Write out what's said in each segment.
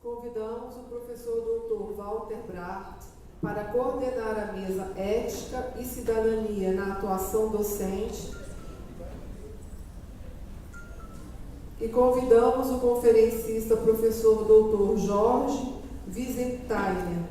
Convidamos o professor Dr. Walter Bracht para coordenar a mesa Ética e Cidadania na Atuação Docente e convidamos o conferencista professor Dr. Jorge Wiesenthal.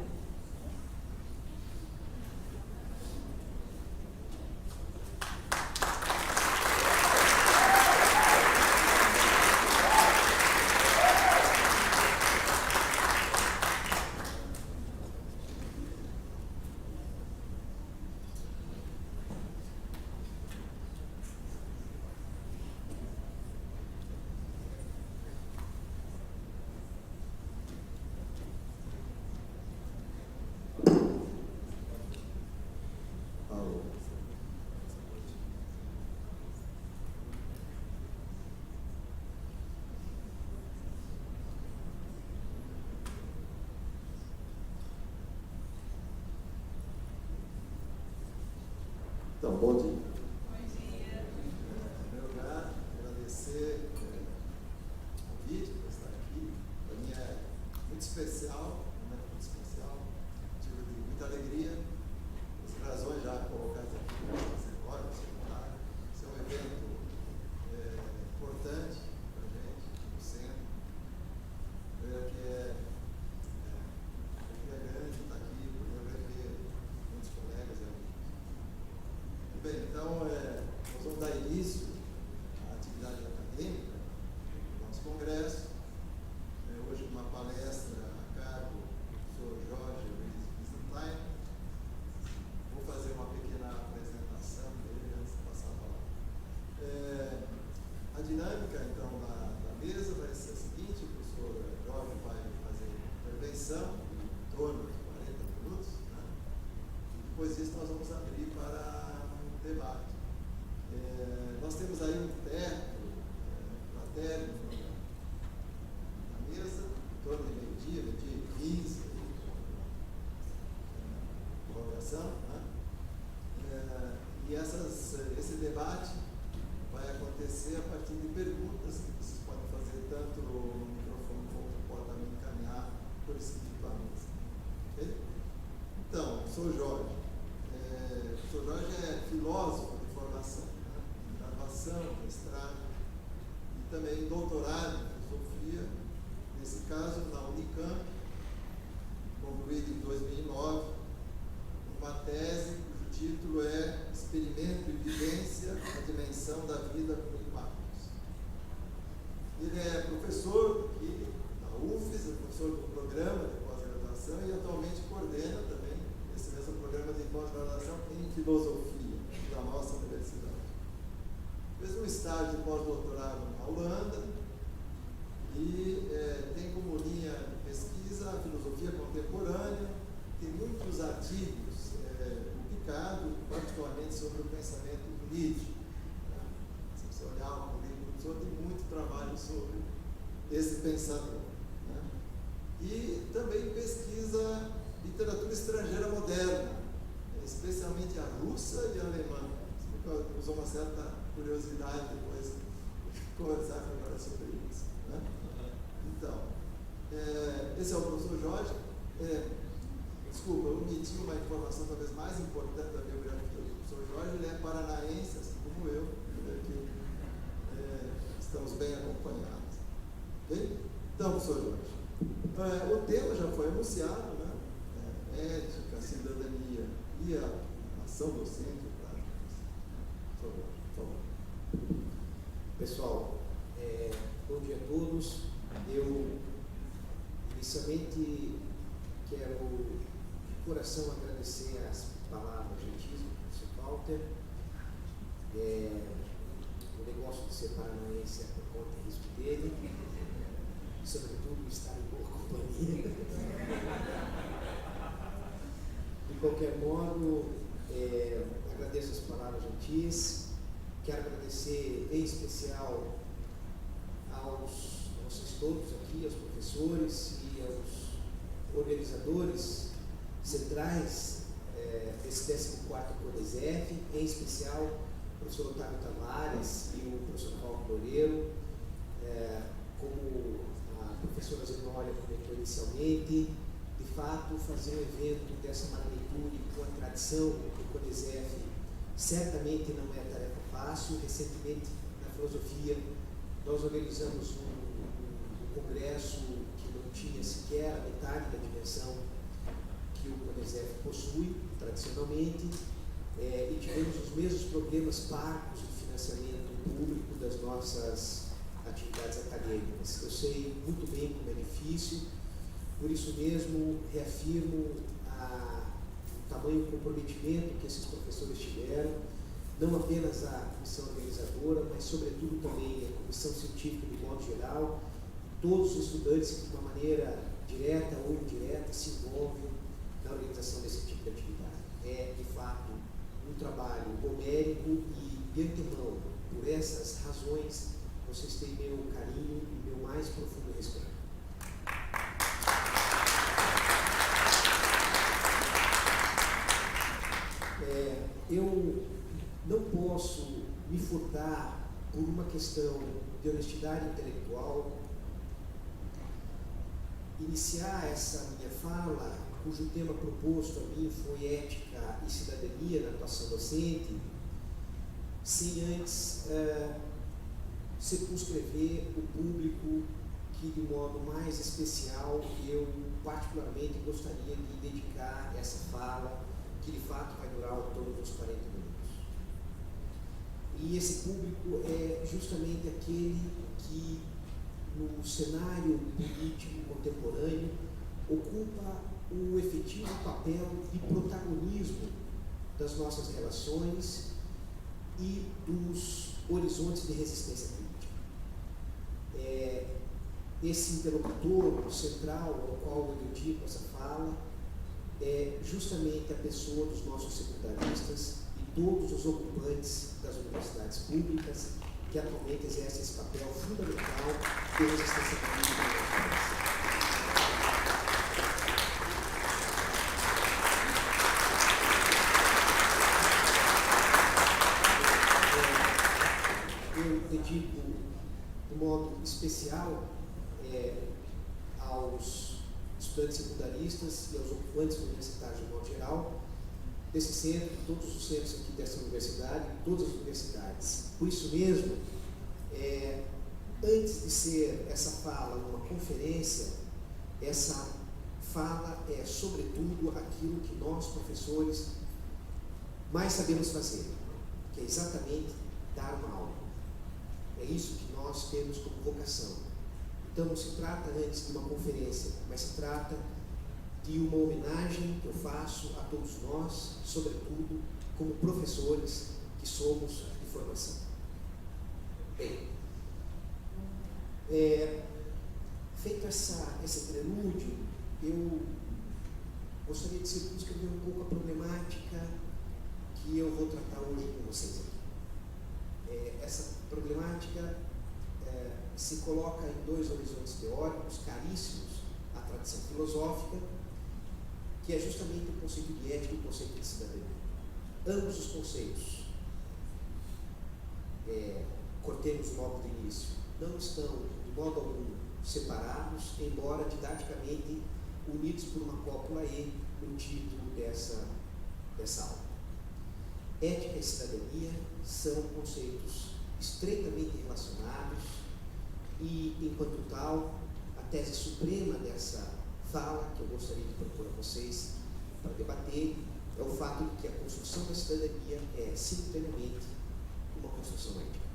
Então, bom dia. Bom dia. Em primeiro lugar, agradecer o convite por estar aqui. Para mim é muito especial, motivo de muita alegria. As razões já colocadas aqui para você agora, para você contar. Esse é um evento importante para a gente, no centro. Que é grande estar aqui, poder rever muitos colegas e amigos. Bem, então, nós vamos dar início à atividade acadêmica do nosso congresso. Hoje, uma palestra a cargo do professor Jorge Wiesenthal. Vou fazer uma pequena apresentação dele antes de passar a palavra. A dinâmica, então, da mesa vai ser a seguinte: o professor Jorge vai fazer uma intervenção em torno de 40 minutos, né? E depois disso nós vamos abrir para debate. Nós temos aí um teto platério na mesa, em torno de meio-dia, meio-dia e 15, prorrogação, né? E esse debate vai acontecer a partir de perguntas que vocês podem fazer tanto no microfone como podem também encaminhar por escrito. Okay? Então, sou Jorge. O professor Jorge é filósofo de formação, né? Graduação, mestrado e também doutorado em filosofia, nesse caso na Unicamp, concluído em 2009, uma tese cujo título é Experimento e Vivência, a Dimensão da Vida com Impactos. Ele é professor aqui na UFES, é professor do programa de pós-graduação e atualmente coordena também esse mesmo programa de pós-graduação em filosofia da nossa universidade. Fez um estágio de pós-doutorado na Holanda e tem como linha de pesquisa a filosofia contemporânea, tem muitos artigos publicados, particularmente sobre o pensamento do Nietzsche. Se você olhar o currículo do professor, tem muito trabalho sobre esse pensador. Né? E também pesquisa literatura estrangeira moderna, especialmente a russa e a alemã. Você usou uma certa curiosidade depois de conversar agora sobre isso. Né? Então, esse é o professor Jorge. Desculpa, eu omiti uma informação talvez mais importante da biografia do professor Jorge. Ele é paranaense, assim como eu, que estamos bem acompanhados. Okay? Então, professor Jorge, o tema já foi anunciado, né? Ética, cidadania e a ação docente e prática. Por favor. Pessoal, bom dia a todos. Eu inicialmente quero de coração agradecer as palavras gentis do professor Walter. O negócio de ser paranaense é por conta e risco dele, sobretudo estar em boa companhia. De qualquer modo, agradeço as palavras gentis. Quero agradecer em especial aos vocês todos aqui, aos professores e aos organizadores centrais desse 14º CODESEF, em especial o professor Otávio Tavares e o professor Paulo Loureiro. Como a professora Zenólia comentou inicialmente, de fato, fazer um evento dessa magnitude com a tradição do CONESEF certamente não é tarefa fácil. Recentemente, na filosofia, nós organizamos um congresso que não tinha sequer a metade da dimensão que o CONESEF possui, tradicionalmente, e tivemos os mesmos problemas parcos de financiamento público das nossas atividades acadêmicas. Eu sei muito bem como é difícil, por isso mesmo reafirmo o tamanho comprometimento que esses professores tiveram, não apenas a comissão organizadora, mas sobretudo também a comissão científica de modo geral, todos os estudantes que de uma maneira direta ou indireta se envolvem na organização desse tipo de atividade. É, de fato, um trabalho homérico e, de antemão, por essas razões, vocês têm meu carinho e meu mais profundo respeito. Eu não posso me furtar, por uma questão de honestidade intelectual, iniciar essa minha fala, cujo tema proposto a mim foi ética e cidadania na atuação docente, sem antes circunscrever o público que, de modo mais especial, eu particularmente gostaria de dedicar essa fala, que de fato vai durar ao torno dos 40 minutos. E esse público é justamente aquele que, no cenário político contemporâneo, ocupa o efetivo papel de protagonismo das nossas relações e dos horizontes de resistência política. Esse interlocutor central ao qual eu dedico essa fala é justamente a pessoa dos nossos secundaristas e todos os ocupantes das universidades públicas que atualmente exercem esse papel fundamental de resistência política no nosso país. Eu dedico, de modo especial, aos estudantes secundaristas e aos ocupantes universitários de modo geral, desse centro, todos os centros aqui dessa universidade, todas as universidades. Por isso mesmo, antes de ser essa fala uma conferência, essa fala é, sobretudo, aquilo que nós, professores, mais sabemos fazer, que é exatamente dar uma aula. É isso que nós temos como vocação. Então, não se trata antes de uma conferência, mas se trata de uma homenagem que eu faço a todos nós, sobretudo como professores que somos de formação. Bem, feito esse prelúdio, eu gostaria de circunscrever um pouco a problemática que eu vou tratar hoje com vocês aqui. Essa problemática se coloca em dois horizontes teóricos caríssimos à tradição filosófica, que é justamente o conceito de ética e o conceito de cidadania. Ambos os conceitos, cortemos logo de início, não estão de modo algum separados, embora didaticamente unidos por uma cópula E no título dessa aula. Ética e cidadania são conceitos estreitamente relacionados e, enquanto tal, a tese suprema dessa fala que eu gostaria de propor a vocês para debater é o fato de que a construção da cidadania é, simultaneamente, uma construção ética.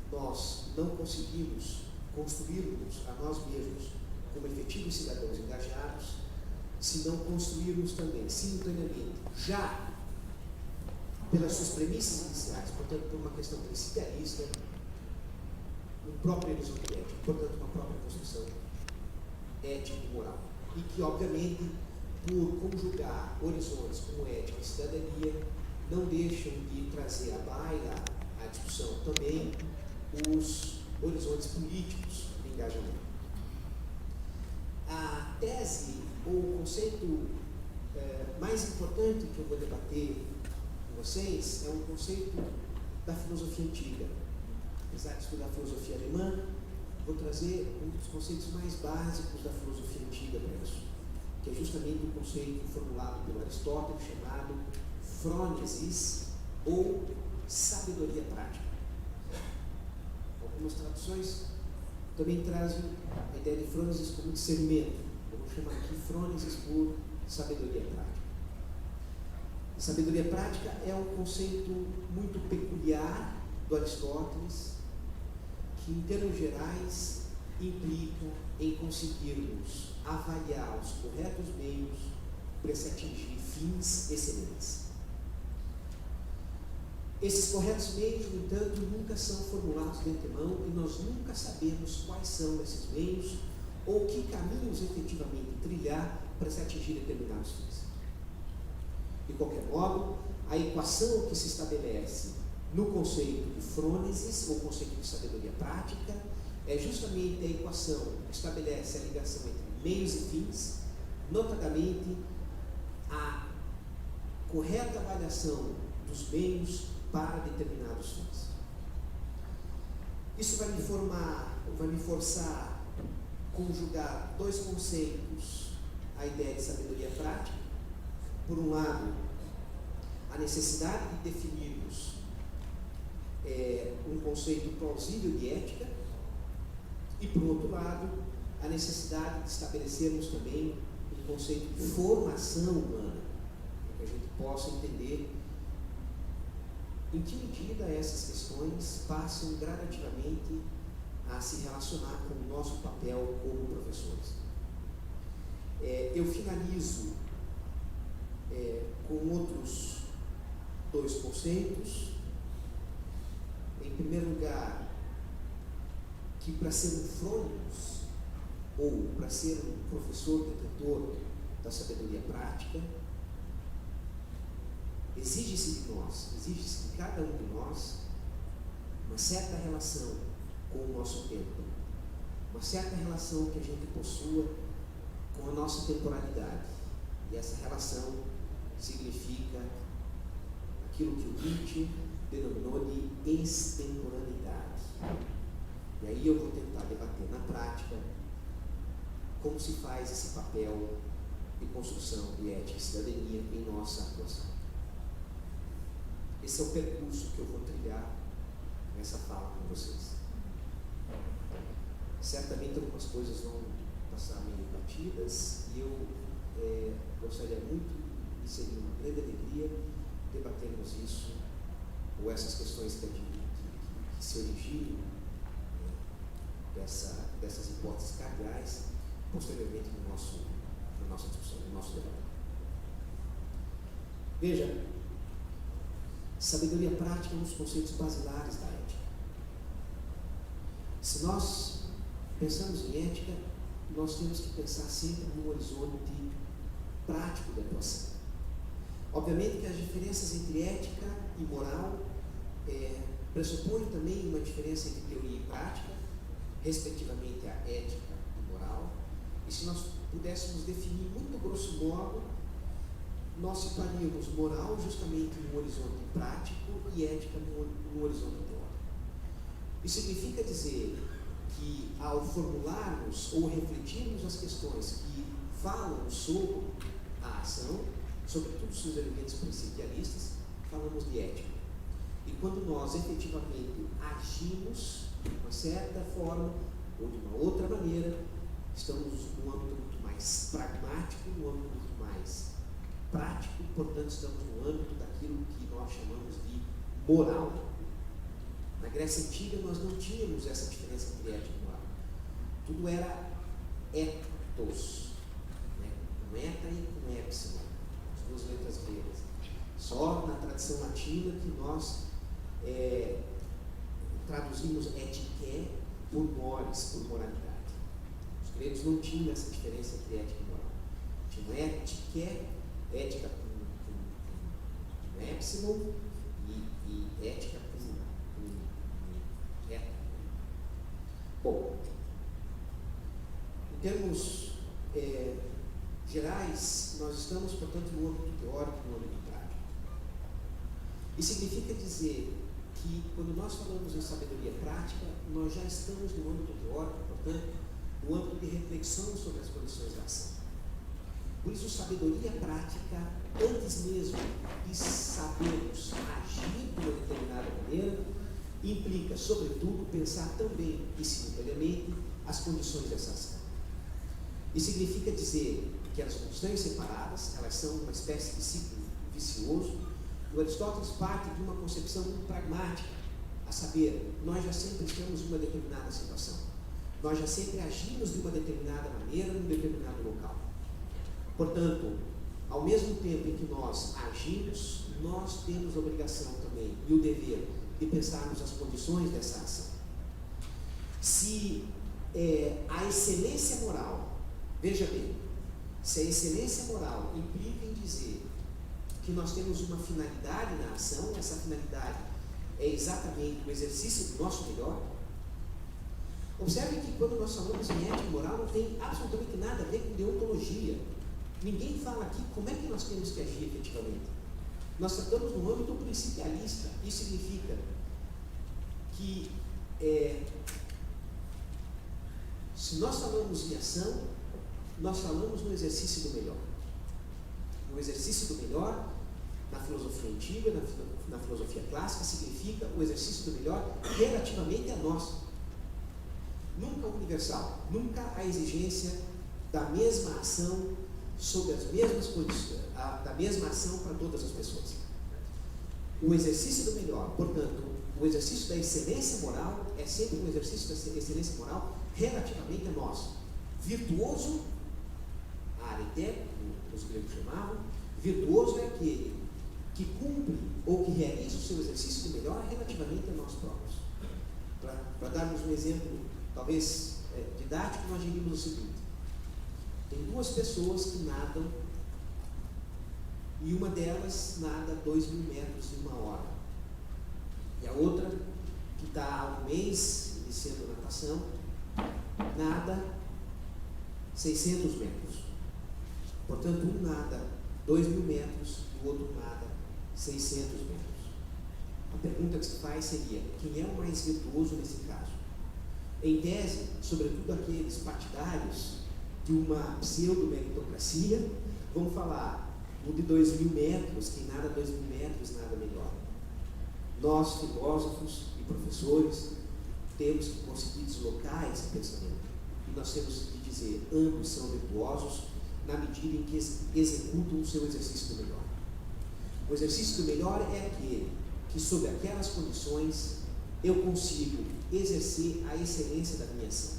Nós não conseguimos construirmos a nós mesmos como efetivos cidadãos engajados se não construirmos também, simultaneamente, já pelas suas premissas iniciais, portanto, por uma questão principialista, um próprio horizonte ético, portanto, uma própria construção ética e moral. E que, obviamente, por conjugar horizontes como ética e cidadania, não deixam de trazer à baila a discussão também os horizontes políticos de engajamento. A tese, ou o conceito mais importante que eu vou debater com vocês é um conceito da filosofia antiga. Apesar de estudar filosofia alemã, vou trazer um dos conceitos mais básicos da filosofia antiga para isso, que é justamente o conceito formulado pelo Aristóteles chamado frônesis ou sabedoria prática. Algumas traduções também trazem a ideia de frônesis como discernimento. Eu vou chamar aqui frônesis por sabedoria prática. Sabedoria prática é um conceito muito peculiar do Aristóteles, que em termos gerais implica em conseguirmos avaliar os corretos meios para se atingir fins excelentes. Esses corretos meios, no entanto, nunca são formulados de antemão e nós nunca sabemos quais são esses meios ou que caminhos efetivamente trilhar para se atingir determinados fins. De qualquer modo, a equação que se estabelece no conceito de frônesis, ou conceito de sabedoria prática, é justamente a equação que estabelece a ligação entre meios e fins, notadamente a correta avaliação dos meios para determinados fins. Isso vai me forçar a conjugar dois conceitos, a ideia de sabedoria prática. Por um lado, a necessidade de definirmos um conceito plausível de ética, e por outro lado, a necessidade de estabelecermos também um conceito de formação humana, para que a gente possa entender em que medida essas questões passam gradativamente a se relacionar com o nosso papel como professores. Eu finalizo com outros dois conceitos. Em primeiro lugar, que para ser um frônesis, ou para ser um professor detentor da sabedoria prática, exige-se de cada um de nós, uma certa relação com o nosso tempo, uma certa relação que a gente possua com a nossa temporalidade. E essa relação significa aquilo que o Nietzsche denominou de extemporaneidade. E aí eu vou tentar debater na prática como se faz esse papel de construção de ética e cidadania em nossa atuação. Esse é o percurso que eu vou trilhar nessa fala com vocês. Certamente algumas coisas vão passar meio batidas e eu gostaria muito, e seria uma grande alegria, debatermos isso, ou essas questões que se originam dessas hipóteses cardeais, posteriormente na nossa discussão, no nosso debate. Veja, sabedoria prática é um dos conceitos basilares da ética. Se nós pensamos em ética, nós temos que pensar sempre num horizonte prático de atuação. Obviamente que as diferenças entre ética e moral pressupõem também uma diferença entre teoria e prática, respectivamente a ética e moral. E se nós pudéssemos definir muito grosso modo, nós situaríamos moral justamente no horizonte prático e ética no horizonte teórico. Isso significa dizer que ao formularmos ou refletirmos as questões que falam sobre a ação, sobretudo seus elementos principialistas, falamos de ética. E quando nós efetivamente agimos de uma certa forma ou de uma outra maneira, estamos num âmbito muito mais pragmático, num âmbito muito mais prático, portanto estamos no âmbito daquilo que nós chamamos de moral. Na Grécia Antiga nós não tínhamos essa diferença entre ética e moral. Tudo era ethos, né? Com eta e com epsilon, as duas letras gregas. Só na tradição latina que nós traduzimos etiqué por mores, por moralidade. Os gregos não tinham essa diferença entre ética e moral. Tinham etiqué, ética com epsilon e ética com eta. Bom, em termos gerais, nós estamos, portanto, no âmbito teórico e no âmbito prático. Isso significa dizer que, quando nós falamos em sabedoria prática, nós já estamos no âmbito teórico, portanto, no âmbito de reflexão sobre as condições da ação. Por isso, sabedoria prática, antes mesmo de sabermos agir de uma determinada maneira, implica, sobretudo, pensar também e simultaneamente as condições dessa ação. Isso significa dizer que elas não estão separadas, elas são uma espécie de ciclo vicioso. O Aristóteles parte de uma concepção muito pragmática, a saber, nós já sempre estamos em uma determinada situação, nós já sempre agimos de uma determinada maneira num determinado local. Portanto, ao mesmo tempo em que nós agimos, nós temos a obrigação também e o dever de pensarmos as condições dessa ação. Se a excelência moral, veja bem, se a excelência moral implica em dizer que nós temos uma finalidade na ação, essa finalidade é exatamente o exercício do nosso melhor. Observe que quando nós falamos em ética e moral, não tem absolutamente nada a ver com deontologia. Ninguém fala aqui como é que nós temos que agir efetivamente. Nós tratamos no âmbito principialista. Isso significa que se nós falamos em ação, nós falamos no exercício do melhor. O exercício do melhor, na filosofia antiga, na filosofia clássica, significa o exercício do melhor relativamente a nós. Nunca universal, nunca a exigência da mesma ação sob as mesmas condições, da mesma ação para todas as pessoas. O exercício do melhor, portanto, o exercício da excelência moral é sempre um exercício da excelência moral relativamente a nós. Virtuoso, arete, como os gregos chamavam, virtuoso é aquele que cumpre ou que realiza o seu exercício do melhor relativamente a nós próprios. Para darmos um exemplo, talvez didático, nós diríamos o seguinte: tem duas pessoas que nadam e uma delas nada 2.000 metros em uma hora. E a outra, que está há um mês iniciando a natação, nada 600 metros. Portanto, um nada 2.000 metros e o outro nada 600 metros. A pergunta que se faz seria: quem é o mais virtuoso nesse caso? Em tese, sobretudo aqueles partidários de uma pseudo-meritocracia vão falar: o de 2.000 metros, quem nada 2.000 metros, nada melhor. Nós, filósofos e professores, temos que conseguir deslocar esse pensamento. E nós temos que dizer: ambos são virtuosos na medida em que executam o seu exercício do melhor. O exercício do melhor é aquele que, sob aquelas condições, eu consigo exercer a excelência da minha ação.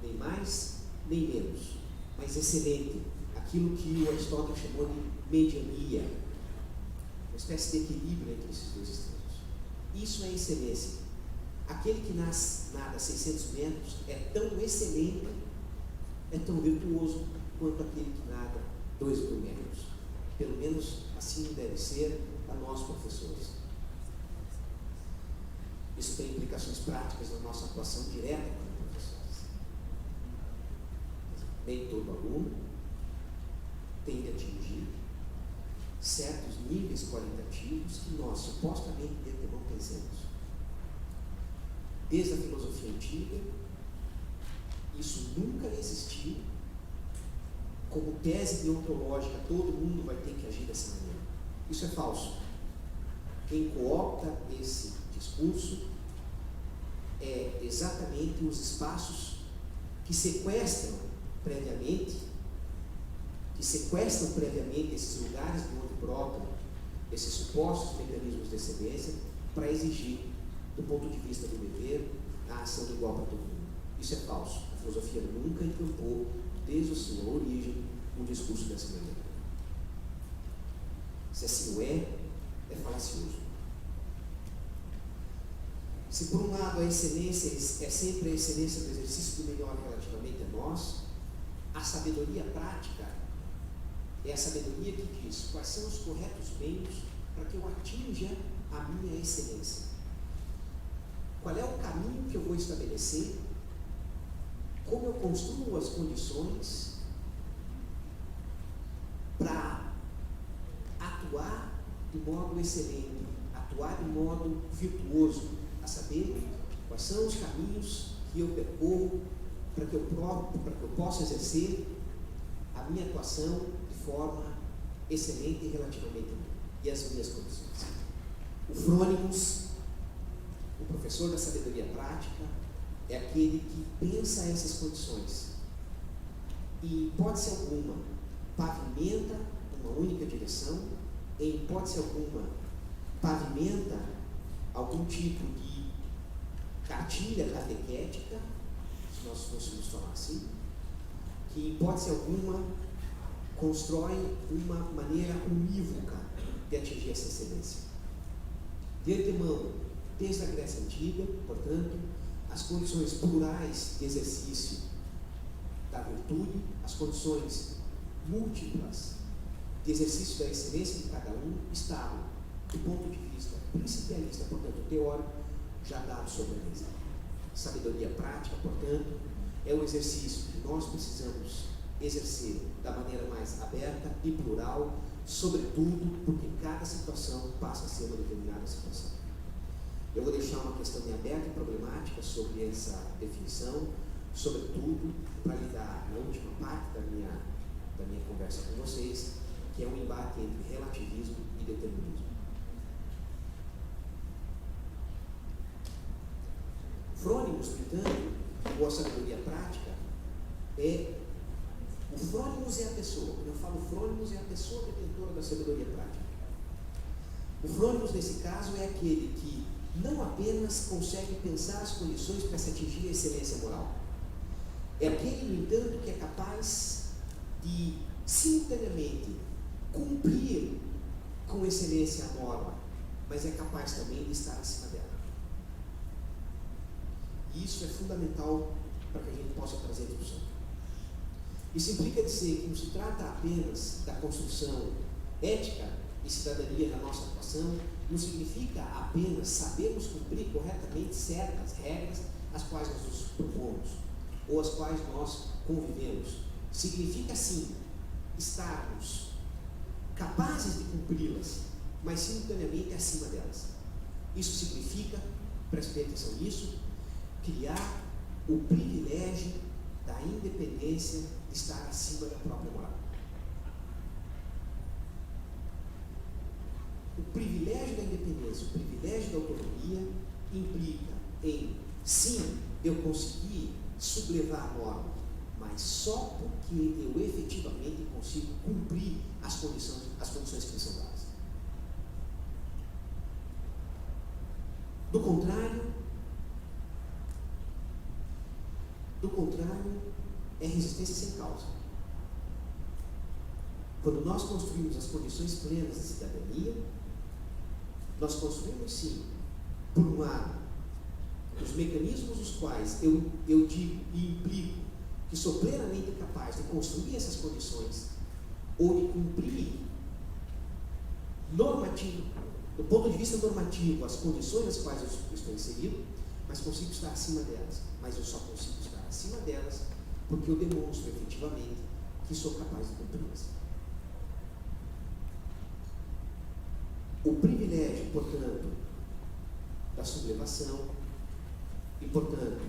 Nem mais, nem menos, mas excelente. Aquilo que o Aristóteles chamou de mediania. Uma espécie de equilíbrio entre esses dois extremos. Isso é excelência. Aquele que nada 600 metros é tão excelente, é tão virtuoso quanto aquele que nada 2.000 metros. Pelo menos assim deve ser a nós, professores. Isso tem implicações práticas na nossa atuação direta como professores. Nem todo aluno tem de atingir certos níveis qualitativos que nós supostamente de antemão pensamos. Desde a filosofia antiga, isso nunca existiu como tese deontológica: todo mundo vai ter que agir dessa maneira. Isso é falso. Quem coopta esse discurso é exatamente os espaços que sequestram previamente esses lugares de onde brotam esses supostos mecanismos de excelência para exigir, do ponto de vista do dever, a ação igual para todo mundo. Isso é falso. A filosofia nunca encampou, desde a sua origem, um discurso dessa maneira. Se assim o é falacioso. Se por um lado a excelência é sempre a excelência do exercício do melhor relativamente a nós, a sabedoria prática é a sabedoria que diz quais são os corretos meios para que eu atinja a minha excelência. Qual é o caminho que eu vou estabelecer? Como eu construo as condições para atuar de modo excelente, atuar atuar de modo virtuoso, a saber, quais são os caminhos que eu percorro para que eu possa exercer a minha atuação de forma excelente relativamente a mim e as minhas condições. O Frônimos, o professor da sabedoria prática, é aquele que pensa essas condições e, em hipótese alguma, pavimenta uma única direção, em hipótese alguma, pavimenta algum tipo de cartilha catequética, se nós fôssemos falar assim, que, em hipótese alguma, constrói uma maneira unívoca de atingir essa excelência. De antemão, desde a Grécia Antiga, portanto, as condições plurais de exercício da virtude, as condições múltiplas de exercício da excelência de cada um estavam, do ponto de vista principialista, portanto teórico, já dado sobre a mesa. Sabedoria prática, portanto, é o exercício que nós precisamos exercer da maneira mais aberta e plural, sobretudo porque cada situação passa a ser uma determinada situação. Eu vou deixar uma questão em aberta e problemática sobre essa definição, sobretudo para lidar na última parte da minha conversa com vocês, que é um embate entre relativismo e determinismo. Frônimos, portanto, ou a sabedoria prática, o Frônimos é a pessoa. Quando eu falo Frônimos, é a pessoa detentora da sabedoria prática. O Frônimos, nesse caso, é aquele que não apenas consegue pensar as condições para se atingir a excelência moral. É aquele, no entanto, que é capaz de, simultaneamente, cumprir com excelência a norma, mas é capaz também de estar acima dela. E isso é fundamental para que a gente possa trazer discussão. Isso implica dizer que não se trata apenas da construção ética e cidadania da nossa atuação, não significa apenas sabermos cumprir corretamente certas regras às quais nós nos propomos, ou às quais nós convivemos. Significa, sim, estarmos capazes de cumpri-las, mas simultaneamente acima delas. Isso significa, prestem atenção nisso, criar o privilégio da independência de estar acima da própria moral. O privilégio da independência, o privilégio da autonomia implica em, sim, eu conseguir sublevar a norma, mas só porque eu efetivamente consigo cumprir as condições que me são dadas. Do contrário, é resistência sem causa. Quando nós construímos as condições plenas de cidadania, nós construímos, sim, por um lado, os mecanismos dos quais eu digo e implico que sou plenamente capaz de construir essas condições ou de cumprir do ponto de vista normativo, as condições nas quais eu estou inserido, mas consigo estar acima delas. Mas eu só consigo estar acima delas porque eu demonstro efetivamente que sou capaz de cumpri-las. O privilégio, portanto, da sublevação e, portanto,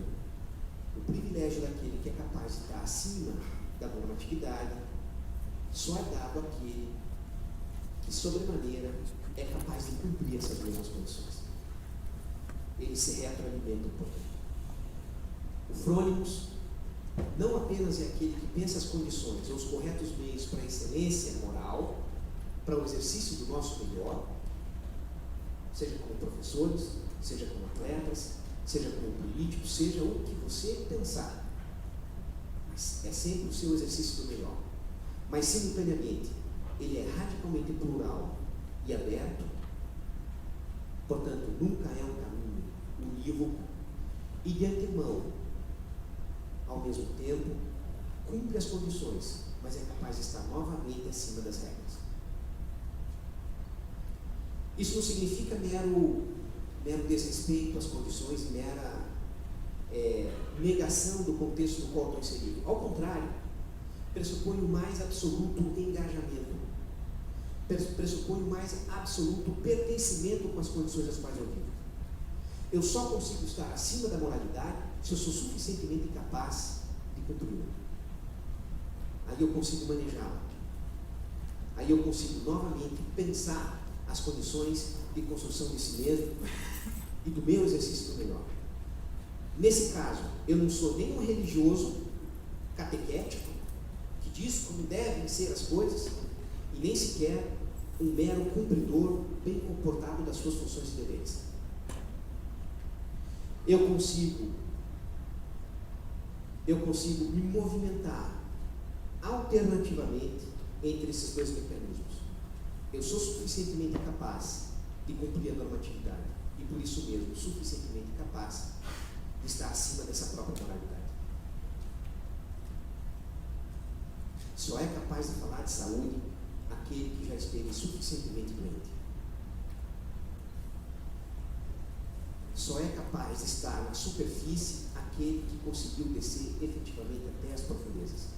o privilégio daquele que é capaz de estar acima da normatividade só é dado àquele que, sobremaneira, é capaz de cumprir essas mesmas condições. Ele se retroalimenta um pouco. O Frônimos não apenas é aquele que pensa as condições ou os corretos meios para a excelência moral, para o exercício do nosso melhor, seja como professores, seja como atletas, seja como políticos, seja o que você pensar. Mas é sempre o seu exercício do melhor. Mas, simultaneamente, ele é radicalmente plural e aberto, portanto, nunca é um caminho unívoco e, de antemão, ao mesmo tempo, cumpre as condições, mas é capaz de estar novamente acima das regras. Isso não significa mero desrespeito às condições, mera negação do contexto no qual estou inserido. Ao contrário, pressupõe o mais absoluto engajamento. pressupõe o mais absoluto pertencimento com as condições às quais eu vivo. Eu só consigo estar acima da moralidade se eu sou suficientemente capaz de cumpri-la. Aí eu consigo manejá-la. Aí eu consigo novamente pensar as condições de construção de si mesmo e do meu exercício do melhor. Nesse caso, eu não sou nem um religioso catequético que diz como devem ser as coisas e nem sequer um mero cumpridor bem comportado das suas funções e deveres. Eu consigo me movimentar alternativamente entre esses dois mecanismos. Eu sou suficientemente capaz de cumprir a normatividade e, por isso mesmo, suficientemente capaz de estar acima dessa própria moralidade. Só é capaz de falar de saúde aquele que já esteve suficientemente doente. Só é capaz de estar na superfície aquele que conseguiu descer efetivamente até as profundezas.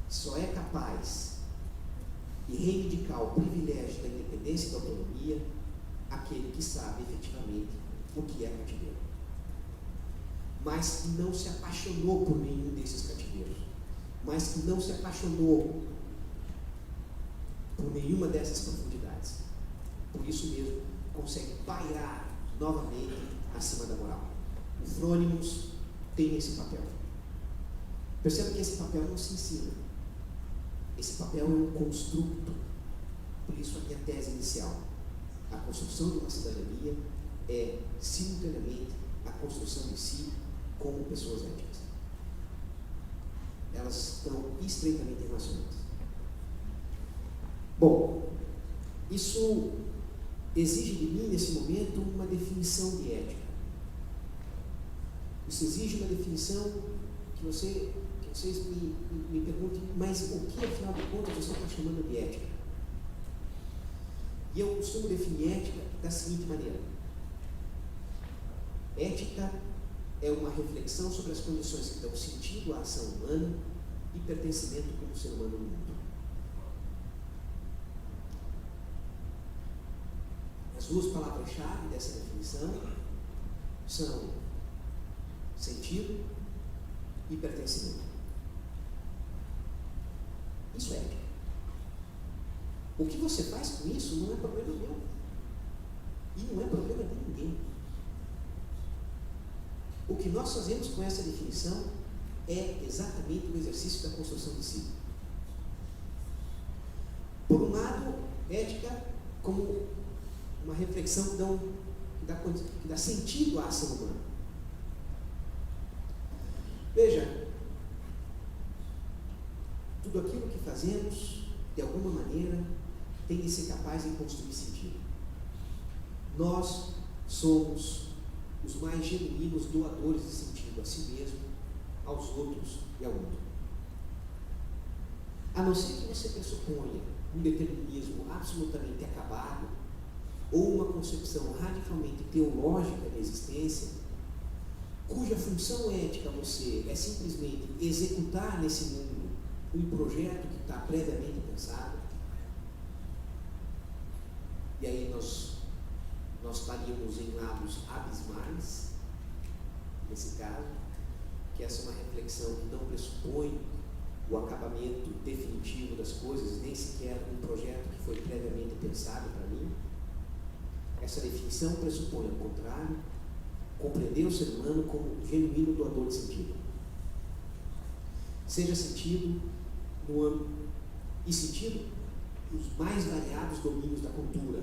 Só é capaz de reivindicar o privilégio da independência e da autonomia aquele que sabe efetivamente o que é cativeiro, mas que não se apaixonou por nenhum desses cativeiros, mas que não se apaixonou por nenhuma dessas profundidades. Por isso mesmo, consegue pairar novamente acima da moral. O Fronimus tem esse papel. Perceba que esse papel não se ensina. Esse papel é um construto. Por isso a minha tese inicial. A construção de uma cidadania é, simultaneamente, a construção de si como pessoas éticas. Elas estão estreitamente relacionadas. Bom, isso exige de mim, nesse momento, uma definição de ética. Isso exige uma definição que vocês me perguntem, mas o que, afinal de contas, você está chamando de ética? E eu costumo definir ética da seguinte maneira. Ética é uma reflexão sobre as condições que dão sentido à ação humana e pertencimento como ser humano no mundo. As duas palavras-chave dessa definição são sentido e pertencimento. Isso é ética. O que você faz com isso não é problema meu. E não é problema de ninguém. O que nós fazemos com essa definição é exatamente o exercício da construção de si. Por um lado, ética como uma reflexão que dá sentido à ação humana. Veja, tudo aquilo que fazemos, de alguma maneira, tem de ser capaz de construir sentido. Nós somos os mais genuínos doadores de sentido a si mesmo, aos outros e ao mundo. A não ser que você pressuponha um determinismo absolutamente acabado ou uma concepção radicalmente teológica da existência, cuja função ética você é simplesmente executar nesse mundo um projeto que está previamente pensado, e aí nós estaríamos em lados abismais, nesse caso, que essa é uma reflexão que não pressupõe o acabamento definitivo das coisas, nem sequer um projeto que foi previamente pensado para mim. Essa definição pressupõe, ao contrário, compreender o ser humano como um genuíno doador de sentido. Seja sentido no âmbito e sentido nos mais variados domínios da cultura,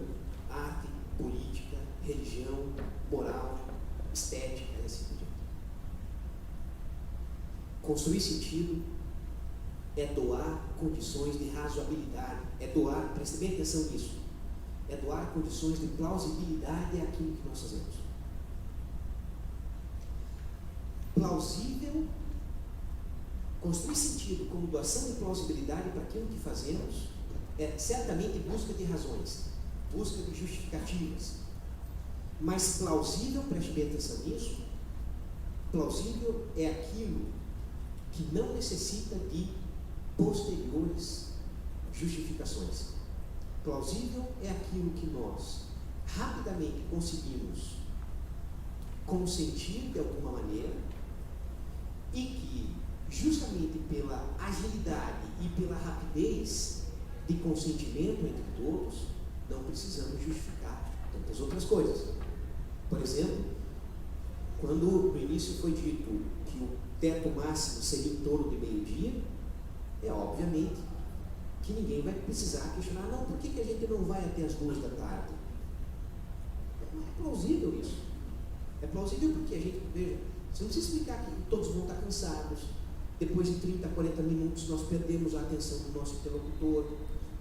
arte, política, religião, moral, estética e assim por diante. Construir sentido é doar condições de razoabilidade, é doar, preste bem atenção nisso, é doar condições de plausibilidade àquilo que nós fazemos. Plausível, construir sentido como doação de plausibilidade para aquilo que fazemos é certamente busca de razões, busca de justificativas. Mas plausível, preste bem atenção nisso, plausível é aquilo que não necessita de posteriores justificações. Plausível é aquilo que nós rapidamente conseguimos consentir de alguma maneira e que, justamente pela agilidade e pela rapidez de consentimento entre todos, não precisamos justificar tantas outras coisas. Por exemplo, quando no início foi dito que o teto máximo seria em torno de meio-dia, é obviamente que ninguém vai precisar questionar, não, por que a gente não vai até as 2 da tarde? Não é plausível isso. É plausível porque a gente, veja, você não precisa explicar que todos vão estar cansados, depois de 30, 40 minutos nós perdemos a atenção do nosso interlocutor,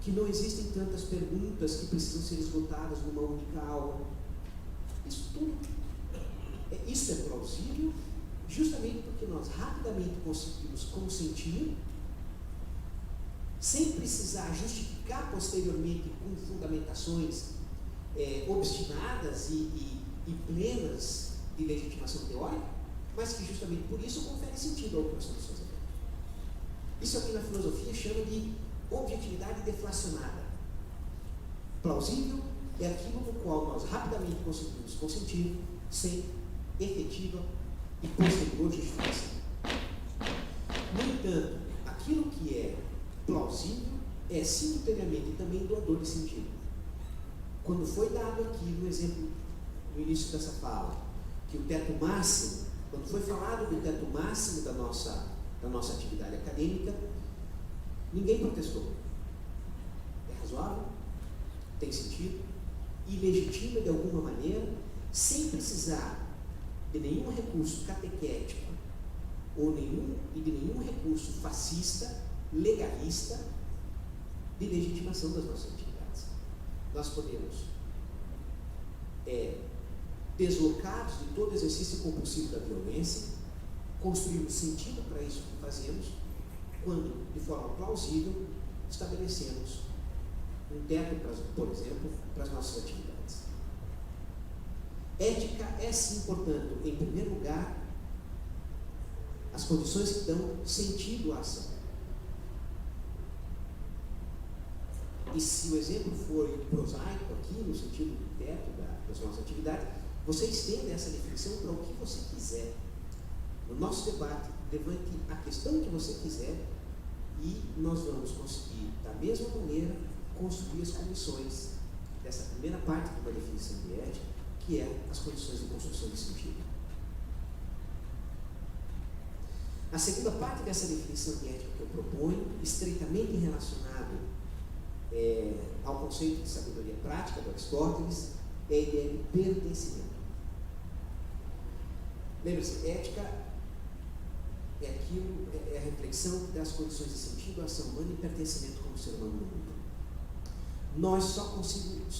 que não existem tantas perguntas que precisam ser esgotadas numa única aula. Isso tudo, isso é plausível justamente porque nós rapidamente conseguimos consentir, sem precisar justificar posteriormente com fundamentações obstinadas e plenas de legitimação teórica, mas que justamente por isso confere sentido ao que nós estamos fazendo. Isso aqui na filosofia chama de objetividade deflacionada. Plausível é aquilo no qual nós rapidamente conseguimos consentir sem efetiva e posterior justificação. No entanto, aquilo que é plausível é simultaneamente também doador de sentido. Quando foi dado aqui no exemplo, no início dessa fala, que o teto máximo, quando foi falado do teto máximo da nossa atividade acadêmica, ninguém protestou. É razoável, tem sentido, e legitima de alguma maneira, sem precisar de nenhum recurso catequético ou de nenhum recurso fascista, legalista, de legitimação das nossas atividades. Nós podemos, deslocados de todo exercício compulsivo da violência, construir um sentido para isso que fazemos, quando, de forma plausível, estabelecemos um teto, por exemplo, para as nossas atividades. Ética é sim, portanto, em primeiro lugar, as condições que dão sentido à ação. E se o exemplo for prosaico aqui, no sentido do teto das nossas atividades, você estende essa definição para o que você quiser. No nosso debate, levante a questão que você quiser e nós vamos conseguir, da mesma maneira, construir as condições dessa primeira parte de uma definição de ética, que é as condições de construção de sentido. A segunda parte dessa definição de ética que eu proponho, estreitamente relacionado ao conceito de sabedoria prática do Aristóteles, é a ideia de pertencimento. Lembre-se, ética é a reflexão das condições de sentido, ação humana e pertencimento como ser humano no mundo. Nós só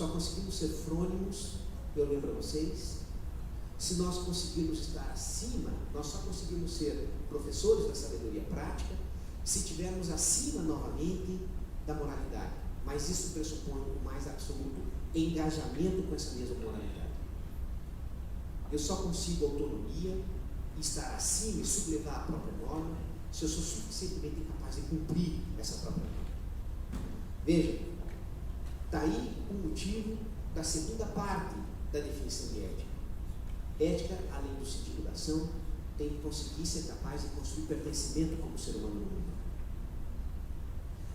conseguimos ser frônimos, eu lembro a vocês, se nós conseguirmos estar acima, nós só conseguimos ser professores da sabedoria prática se estivermos acima novamente da moralidade. Mas isso pressupõe o mais absoluto engajamento com essa mesma moralidade. Eu só consigo autonomia e estar acima e sublevar a própria norma se eu sou suficientemente capaz de cumprir essa própria norma. Veja, está aí o motivo da segunda parte da definição de ética. Ética, além do sentido da ação, tem que conseguir ser capaz de construir pertencimento como ser humano no mundo.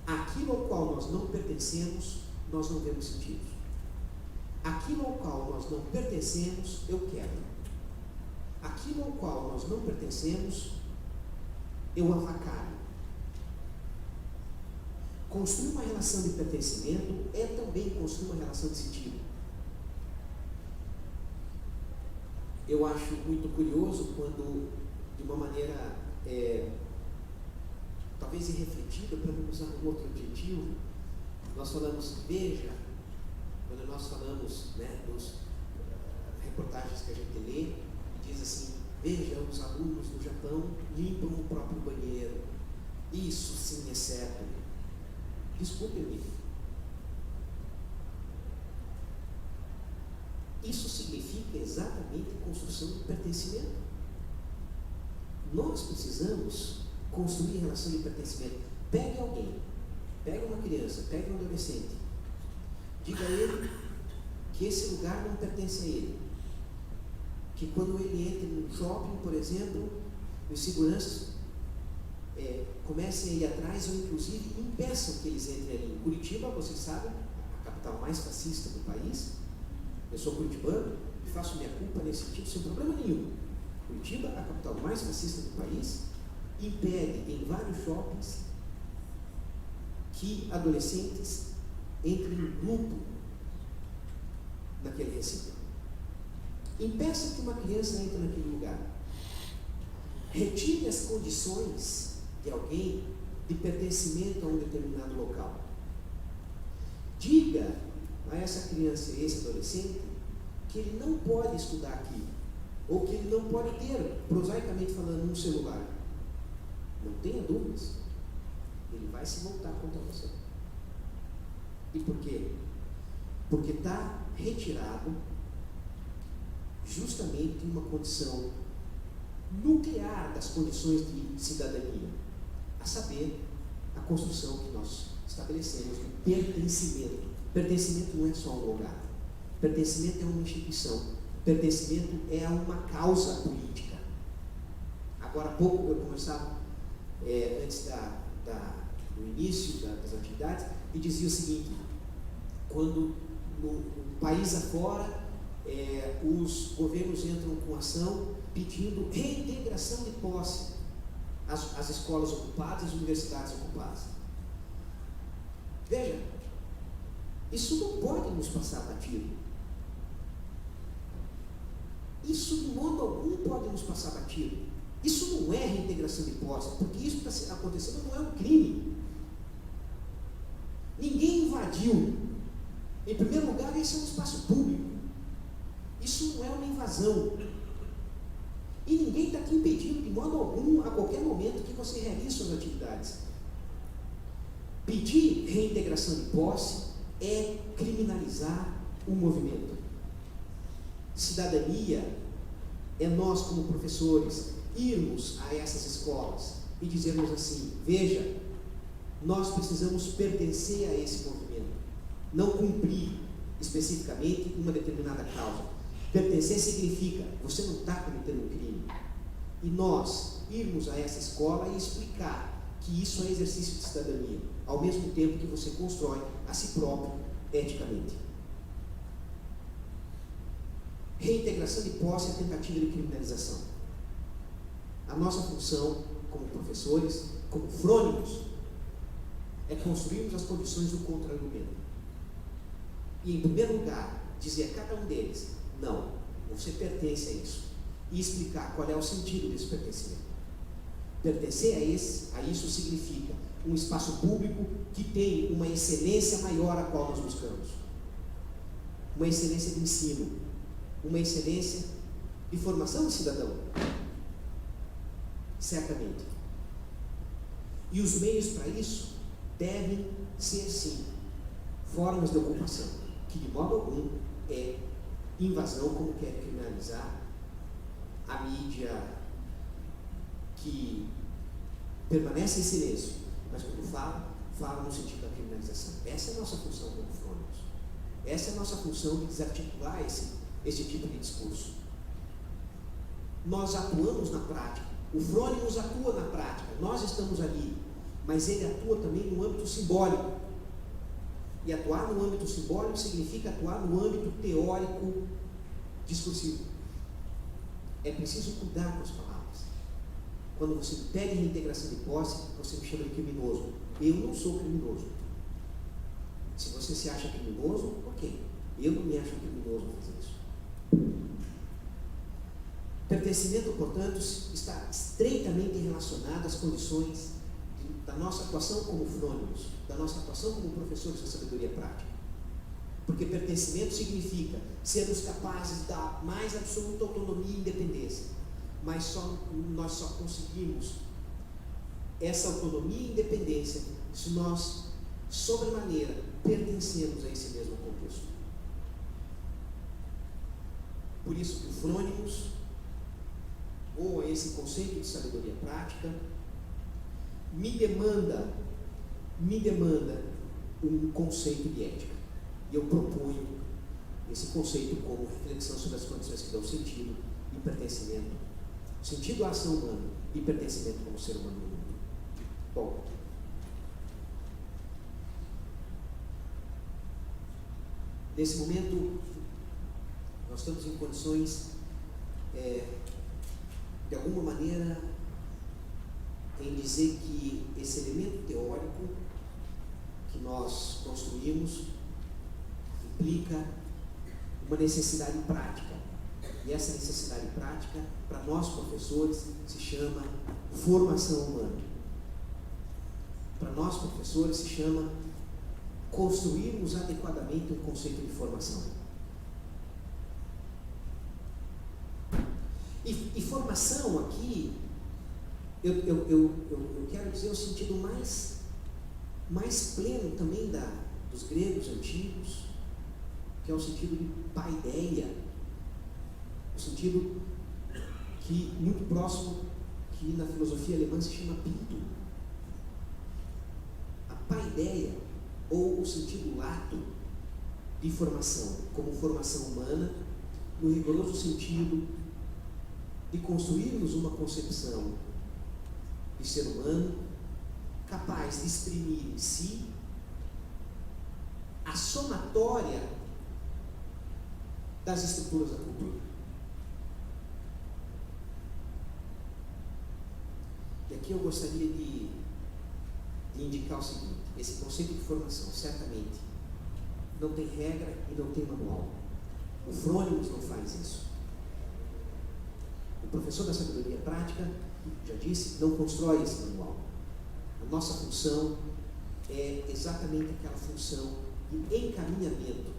Aquilo ao qual nós não pertencemos, nós não vemos sentido. Aquilo ao qual nós não pertencemos, eu quero. Aquilo ao qual nós não pertencemos, eu avacalho. Construir uma relação de pertencimento é também construir uma relação de sentido. Eu acho muito curioso quando, de uma maneira talvez irrefletida, para não usar um outro adjetivo, nós falamos, veja, quando nós falamos, né, dos reportagens que a gente lê, diz assim, veja, os alunos do Japão limpam o próprio banheiro. Isso sim é certo. Desculpe-me. Isso significa exatamente construção de pertencimento. Nós precisamos construir relação de pertencimento. Pegue alguém Pega uma criança, pega um adolescente, diga a ele que esse lugar não pertence a ele. Que quando ele entra no shopping, por exemplo, os seguranças comecem a ir atrás ou inclusive impeçam que eles entrem ali. Em Curitiba, vocês sabem, a capital mais fascista do país. Eu sou curitibano e faço minha culpa nesse sentido sem problema nenhum. Curitiba, a capital mais fascista do país, impede em vários shoppings que adolescentes entrem em grupo naquele recinto. Impeça que uma criança entre naquele lugar. Retire as condições de alguém de pertencimento a um determinado local. Diga a essa criança e esse adolescente que ele não pode estudar aqui, ou que ele não pode ter, prosaicamente falando, um celular. Não tenha dúvidas, ele vai se voltar contra você. E por quê? Porque está retirado justamente uma condição nuclear das condições de cidadania, a saber, a construção que nós estabelecemos do pertencimento. Pertencimento não é só um lugar, pertencimento é uma instituição, pertencimento é uma causa política. Agora há pouco eu conversava antes do início das atividades e dizia o seguinte: quando no país afora os governos entram com ação pedindo reintegração de posse às escolas ocupadas e às universidades ocupadas. Veja, isso não pode nos passar batido. Isso de modo algum pode nos passar batido. Isso não é reintegração de posse, porque isso que está acontecendo não é um crime. Ninguém invadiu. Em primeiro lugar, esse é um espaço público. Isso não é uma invasão. E ninguém está aqui impedindo de modo algum, a qualquer momento, que você realize suas atividades. Pedir reintegração de posse é criminalizar o movimento. Cidadania é nós, como professores, irmos a essas escolas e dizermos assim: veja, nós precisamos pertencer a esse movimento, não cumprir especificamente uma determinada causa. Pertencer significa, você não está cometendo um crime. E nós irmos a essa escola e explicar que isso é exercício de cidadania, ao mesmo tempo que você constrói a si próprio eticamente. Reintegração de posse é tentativa de criminalização. A nossa função, como professores, como frônicos, é construirmos as condições do contra-argumento. E, em primeiro lugar, dizer a cada um deles: não, você pertence a isso. E explicar qual é o sentido desse pertencimento. Pertencer a isso significa um espaço público que tem uma excelência maior a qual nós buscamos. Uma excelência de ensino, uma excelência de formação de cidadão. Certamente. E os meios para isso devem ser, sim, formas de ocupação, que de modo algum é invasão, como quer criminalizar a mídia que permanece em silêncio, mas quando fala no sentido da criminalização. Essa é a nossa função como frônicos. Essa é a nossa função de desarticular esse tipo de discurso. Nós atuamos na prática. O frônicos atua na prática. Nós estamos ali, mas ele atua também no âmbito simbólico. E atuar no âmbito simbólico significa atuar no âmbito teórico discursivo. É preciso cuidar com as palavras. Quando você me pede reintegração de posse, você me chama de criminoso. Eu não sou criminoso. Se você se acha criminoso, ok. Eu não me acho criminoso ao fazer isso. Pertencimento, portanto, está estreitamente relacionado às condições da nossa atuação como frônicos, da nossa atuação como professores de sabedoria prática. Porque pertencimento significa sermos capazes da mais absoluta autonomia e independência. Mas nós só conseguimos essa autonomia e independência se nós, sobremaneira, pertencemos a esse mesmo contexto. Por isso que o frônicos, ou a esse conceito de sabedoria prática, me demanda me demanda um conceito de ética. E eu proponho esse conceito como reflexão sobre as condições que dão sentido e pertencimento, sentido à ação humana e pertencimento como ser humano no mundo. Bom, nesse momento, nós estamos em condições, de alguma maneira, em dizer que esse elemento teórico que nós construímos implica uma necessidade prática. E essa necessidade prática, para nós professores, se chama formação humana. Para nós professores, se chama construirmos adequadamente um conceito de formação. E formação aqui, eu quero dizer o sentido mais pleno também dos gregos antigos, que é o sentido de paideia, o sentido que muito próximo, que na filosofia alemã se chama pinto. A paideia, ou o sentido lato de formação, como formação humana, no rigoroso sentido de construirmos uma concepção de ser humano capaz de exprimir em si a somatória das estruturas da cultura. E aqui eu gostaria de indicar o seguinte: esse conceito de formação certamente não tem regra e não tem manual. O Frônimos não faz isso. O professor da sabedoria prática, já disse, não constrói esse manual. A nossa função é exatamente aquela função de encaminhamento.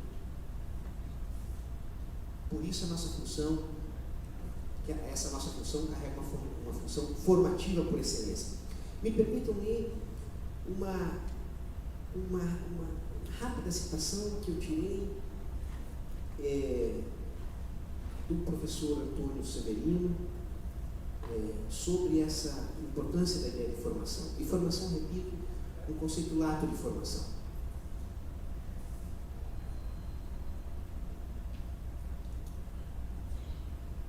Por isso essa nossa função carrega uma função formativa por excelência. Me permitam ler uma rápida citação que eu tirei do professor Antônio Severino sobre essa importância da ideia de formação. E formação, repito, um conceito lato de formação.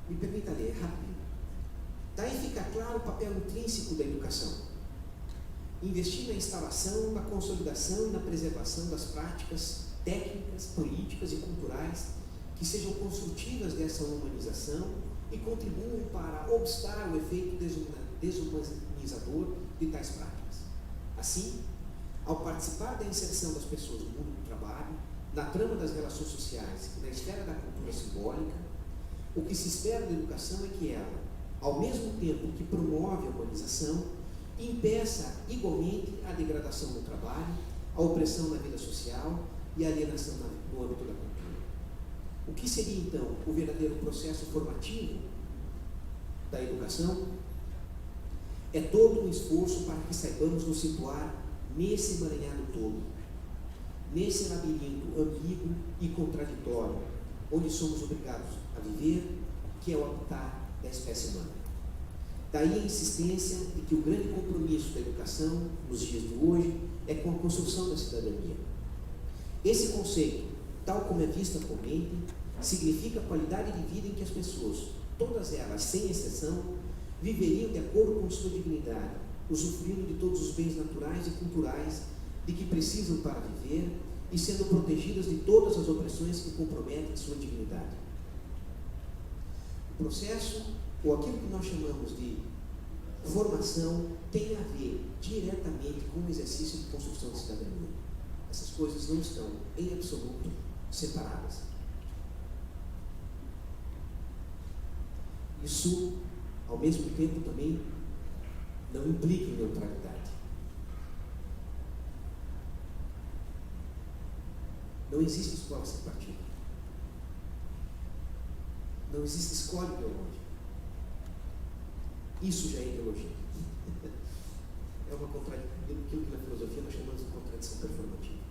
Me permita ler rápido. Daí fica claro o papel intrínseco da educação. Investir na instalação, na consolidação e na preservação das práticas técnicas, políticas e culturais que sejam construtivas dessa humanização e contribuam para obstar o efeito desumanizador de tais práticas. Assim, ao participar da inserção das pessoas no mundo do trabalho, na trama das relações sociais e na esfera da cultura simbólica, o que se espera da educação é que ela, ao mesmo tempo que promove a humanização, impeça igualmente a degradação do trabalho, a opressão na vida social e a alienação no âmbito da cultura. O que seria então o verdadeiro processo formativo da educação? É todo um esforço para que saibamos nos situar nesse emaranhado todo, nesse labirinto ambíguo e contraditório, onde somos obrigados a viver, que é o habitat da espécie humana. Daí a insistência de que o grande compromisso da educação, nos dias de hoje, é com a construção da cidadania. Esse conceito, tal como é visto atualmente, significa a qualidade de vida em que as pessoas, todas elas, sem exceção, viveriam de acordo com sua dignidade, usufruindo de todos os bens naturais e culturais de que precisam para viver e sendo protegidas de todas as opressões que comprometem sua dignidade. O processo, ou aquilo que nós chamamos de formação, tem a ver diretamente com o exercício de construção de cidadania. Essas coisas não estão, em absoluto, separadas. Isso, ao mesmo tempo, também não implica em neutralidade. Não existe escola sem partido. Não existe escola ideológica. Isso já é ideologia. É uma contradição, aquilo que na filosofia nós chamamos de contradição performativa.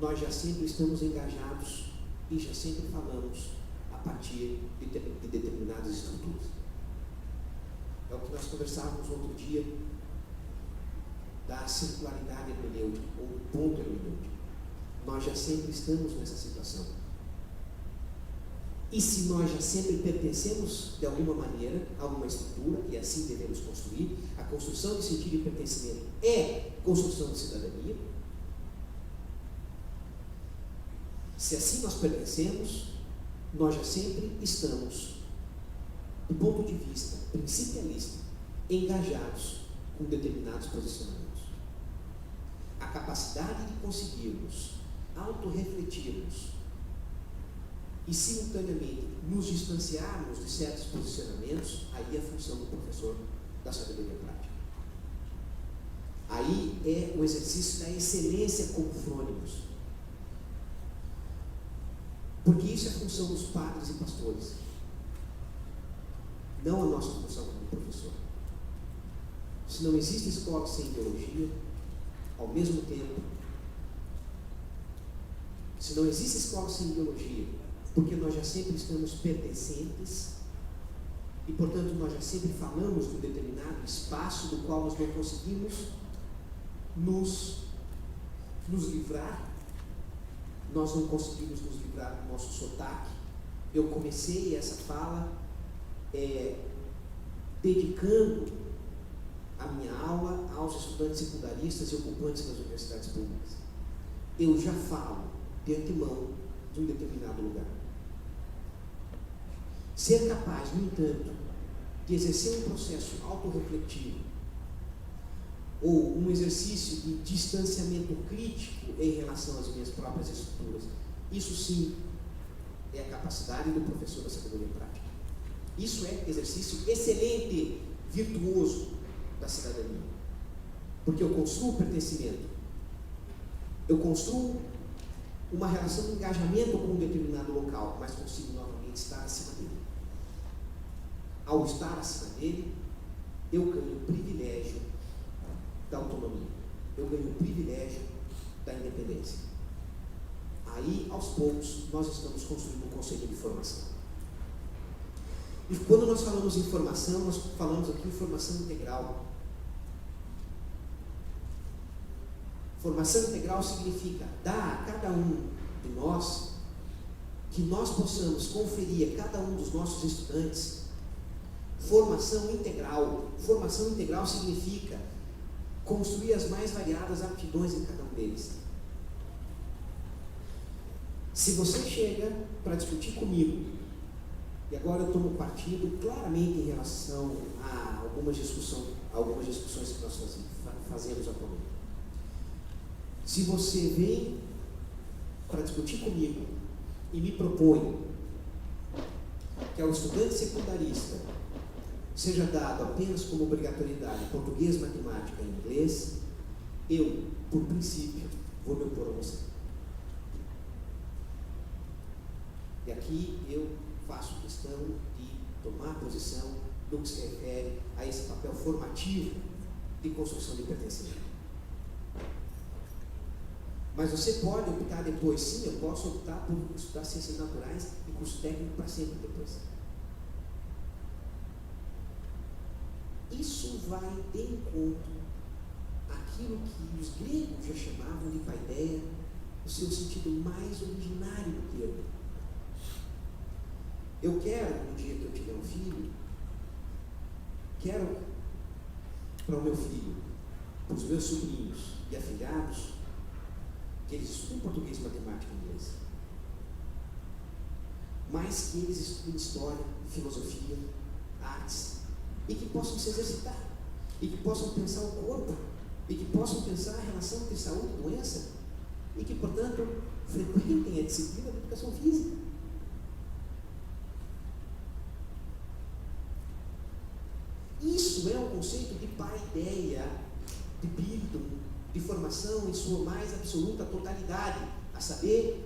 Nós já sempre estamos engajados e já sempre falamos a partir de determinadas estruturas. É o que nós conversávamos outro dia da circularidade hermenêutica, ou do ponto hermenêutico. Nós já sempre estamos nessa situação. E se nós já sempre pertencemos, de alguma maneira, a uma estrutura, e assim devemos construir, a construção de sentido de pertencimento é construção de cidadania. Se assim nós pertencemos, nós já sempre estamos, do ponto de vista principialista, engajados com determinados posicionamentos. A capacidade de conseguirmos autorrefletirmos e simultaneamente nos distanciarmos de certos posicionamentos, aí é a função do professor da sabedoria prática. Aí é o exercício da excelência como frônimos. Porque isso é a função dos padres e pastores, não a nossa função como professor. Se não existe escola sem ideologia, ao mesmo tempo, se não existe escola sem ideologia, porque nós já sempre estamos pertencentes e, portanto, nós já sempre falamos de um determinado espaço do qual nós não conseguimos nos livrar, nós não conseguimos nos livrar do nosso sotaque. Eu comecei essa fala dedicando a minha aula aos estudantes secundaristas e ocupantes das universidades públicas. Eu já falo de antemão de um determinado lugar. Ser capaz, no entanto, de exercer um processo autorrefletivo ou um exercício de distanciamento crítico em relação às minhas próprias estruturas, isso sim é a capacidade do professor da sabedoria prática. Isso é exercício excelente, virtuoso da cidadania. Porque eu construo pertencimento, eu construo uma relação de engajamento com um determinado local, mas consigo novamente estar acima dele. Ao estar acima dele, eu ganho o privilégio da autonomia, eu ganho o privilégio da independência. Aí, aos poucos, nós estamos construindo um conceito de formação. E quando nós falamos em formação, nós falamos aqui em formação integral. Formação integral significa dar a cada um de nós, que nós possamos conferir a cada um dos nossos estudantes formação integral. Formação integral significa construir as mais variadas aptidões em cada um deles. Se você chega para discutir comigo, e agora eu tomo partido claramente em relação a algumas discussões que nós fazemos atualmente. Se você vem para discutir comigo e me propõe que ao estudante secundarista seja dado apenas como obrigatoriedade português, matemática e inglês, eu, por princípio, vou me opor a você. E aqui eu faço questão de tomar posição no que se refere a esse papel formativo de construção de pertencimento. Mas você pode optar depois, sim, eu posso optar por estudar ciências naturais e curso técnico para sempre depois. Isso vai de encontro àquilo que os gregos já chamavam de paideia, no seu sentido mais originário do termo. Eu quero, no dia que eu tiver um filho, quero para o meu filho, para os meus sobrinhos e afilhados, que eles estudem português, matemática e inglês, mas que eles estudem história, filosofia, artes, e que possam se exercitar, e que possam pensar o corpo, e que possam pensar a relação entre saúde e doença, e que, portanto, frequentem a disciplina da educação física. Isso é um conceito de paideia, de bildung, de formação em sua mais absoluta totalidade, a saber,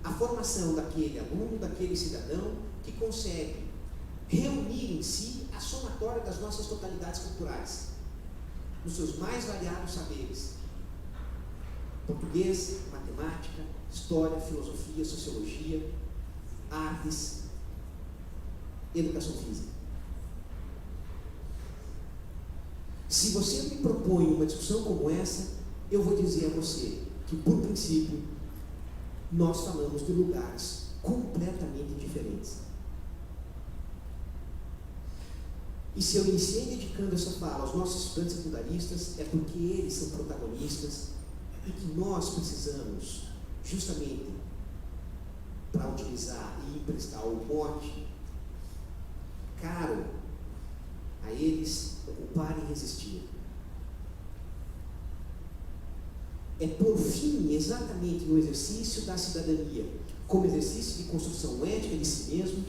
a formação daquele aluno, daquele cidadão que consegue reunir em si a somatória das nossas totalidades culturais, nos seus mais variados saberes: português, matemática, história, filosofia, sociologia, artes, educação física. Se você me propõe uma discussão como essa, eu vou dizer a você que, por princípio, nós falamos de lugares completamente diferentes. E se eu iniciei dedicando essa fala aos nossos estudantes secundaristas, é porque eles são protagonistas e que nós precisamos, justamente, para utilizar e emprestar o mote caro a eles, ocupar e resistir. É por fim, exatamente no exercício da cidadania, como exercício de construção ética de si mesmo,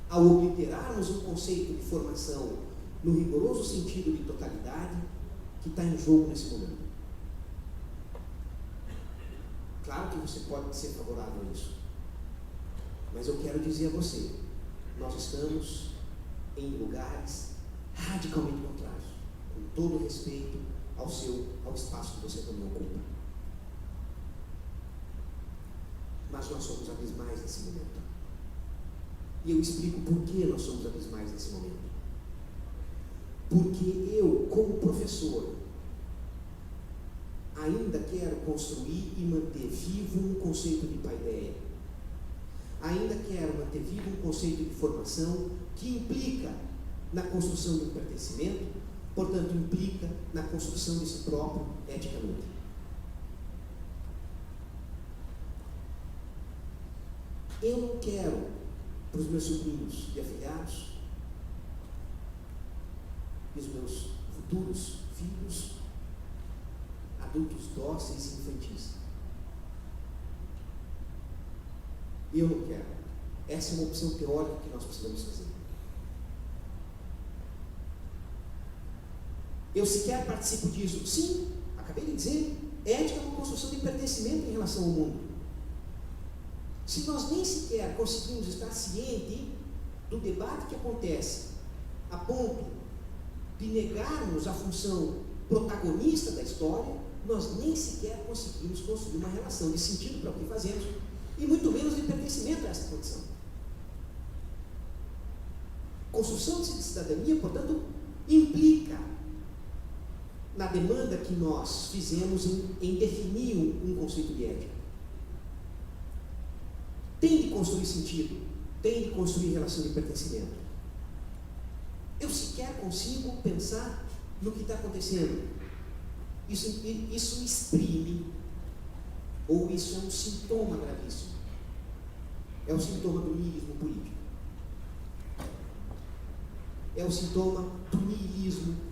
ao obliterarmos o conceito de formação no rigoroso sentido de totalidade que está em jogo nesse momento. Claro que você pode ser favorável a isso, mas eu quero dizer a você, nós estamos em lugares radicalmente contrários, com todo respeito ao espaço que você também ocupa. Mas nós somos abismais nesse momento. E eu explico por que nós somos abismais nesse momento. Porque eu, como professor, ainda quero construir e manter vivo um conceito de paideia. Ainda quero manter vivo um conceito de formação que implica na construção do pertencimento, portanto, implica na construção de si próprio eticamente. Eu não quero, para os meus sobrinhos e afilhados, e os meus futuros filhos, adultos dóceis e infantis. Eu não quero. Essa é uma opção teórica que nós precisamos fazer. Eu sequer participo disso. Sim, acabei de dizer, ética é uma construção de pertencimento em relação ao mundo. Se nós nem sequer conseguimos estar cientes do debate que acontece a ponto de negarmos a função protagonista da história, nós nem sequer conseguimos construir uma relação de sentido para o que fazemos e muito menos de pertencimento a essa condição. Construção de cidadania, portanto, implica na demanda que nós fizemos em definir um conceito de ética. Tem de construir sentido, tem de construir relação de pertencimento. Eu sequer consigo pensar no que está acontecendo. Isso exprime, ou isso é um sintoma gravíssimo. É o sintoma do niilismo político. É o sintoma do niilismo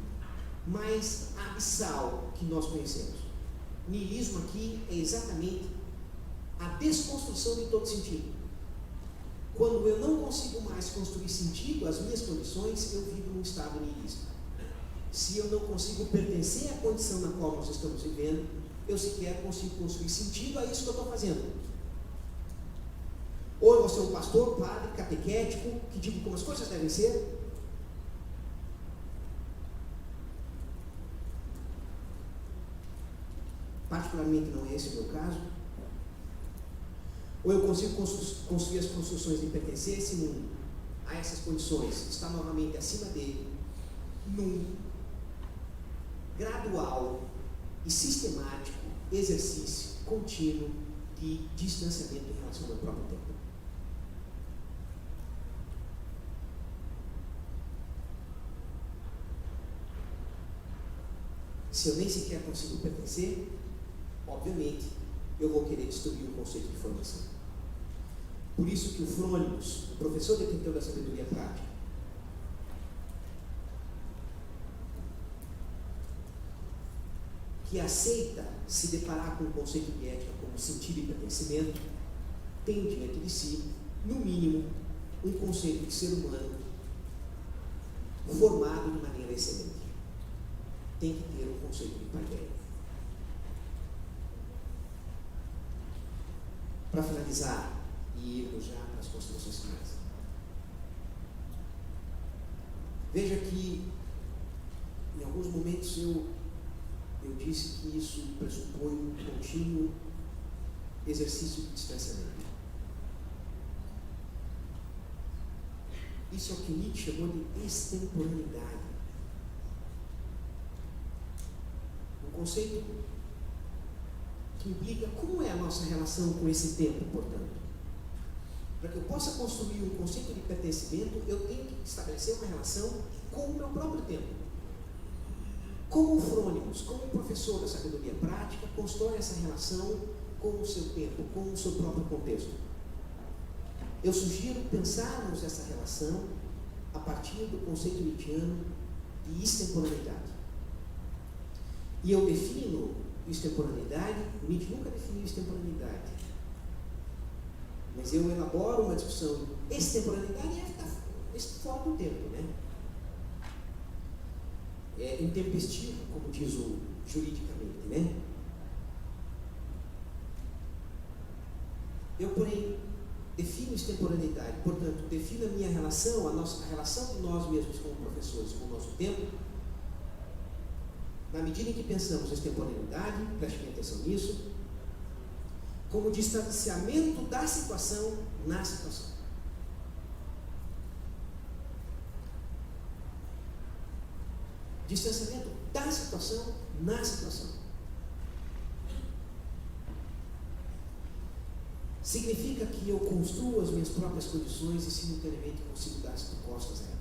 mais abissal que nós conhecemos. Niilismo aqui é exatamente a desconstrução de todo sentido. Quando eu não consigo mais construir sentido às minhas condições, eu vivo num estado niilista. Se eu não consigo pertencer à condição na qual nós estamos vivendo, eu sequer consigo construir sentido a isso que eu estou fazendo. Ou eu vou ser um pastor, padre, catequético, que digo como as coisas devem ser. Particularmente não é esse o meu caso. Ou eu consigo construir as construções de pertencer a esse mundo, a essas condições, está novamente acima dele, num gradual e sistemático exercício contínuo de distanciamento em relação ao meu próprio tempo. Se eu nem sequer consigo pertencer, obviamente, eu vou querer destruir o conceito de formação. Por isso que o Frônicos, o professor detentor da sabedoria prática, que aceita se deparar com o conceito de ética como sentido e pertencimento, tem diante de si, no mínimo, um conceito de ser humano formado de maneira excelente. Tem que ter um conceito de paideia. Para finalizar, e irmos já para as considerações finais. Veja que, em alguns momentos, eu disse que isso pressupõe um contínuo exercício de distanciamento. Isso é o que Nietzsche chamou de extemporaneidade. conceito que implica como é a nossa relação com esse tempo, portanto. Para que eu possa construir um conceito de pertencimento, eu tenho que estabelecer uma relação com o meu próprio tempo. Como o Frônimos, como o professor da sabedoria prática, constrói essa relação com o seu tempo, com o seu próprio contexto. Eu sugiro pensarmos essa relação a partir do conceito nietzschiano de extemporaneidade. E eu defino extemporaneidade, Nietzsche nunca definiu extemporaneidade, mas eu elaboro uma discussão. Extemporaneidade é fora do tempo, né? É intempestivo, como diz o juridicamente, né? Eu, porém, defino extemporaneidade, portanto, defino a minha relação, a relação de nós mesmos como professores com o nosso tempo, na medida em que pensamos extemporaneidade, prestem atenção nisso, como distanciamento da situação na situação. Distanciamento da situação na situação. Significa que eu construo as minhas próprias condições e simultaneamente consigo dar as propostas a elas.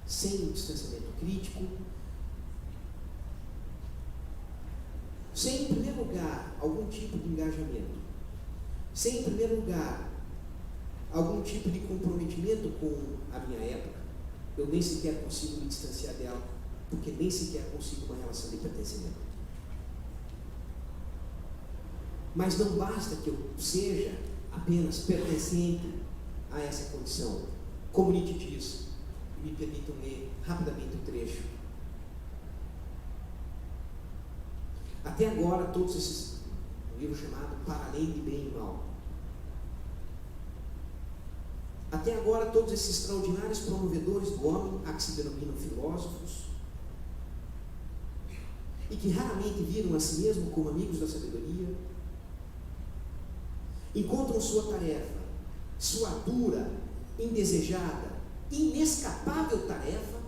Sem distanciamento crítico, sem, em primeiro lugar, algum tipo de engajamento, sem, em primeiro lugar, algum tipo de comprometimento com a minha época, eu nem sequer consigo me distanciar dela, porque nem sequer consigo uma relação de pertencimento. Mas não basta que eu seja apenas pertencente a essa condição. Como Nietzsche diz, me permitam ler rapidamente o trecho. Até agora, todos esses, um livro chamado Para Além de Bem e Mal. Até agora, todos esses extraordinários promovedores do homem, a que se denominam filósofos, e que raramente viram a si mesmo como amigos da sabedoria, encontram sua tarefa, sua dura, indesejada, inescapável tarefa,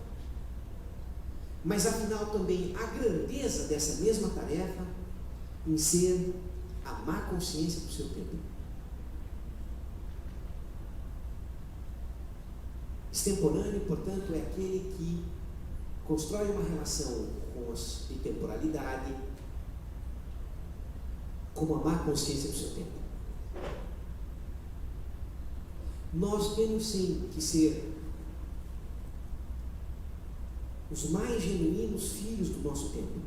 mas afinal também a grandeza dessa mesma tarefa em ser a má consciência do seu tempo. Extemporâneo, portanto, é aquele que constrói uma relação com a temporalidade como a má consciência do seu tempo. Nós temos sim que ser os mais genuínos filhos do nosso tempo.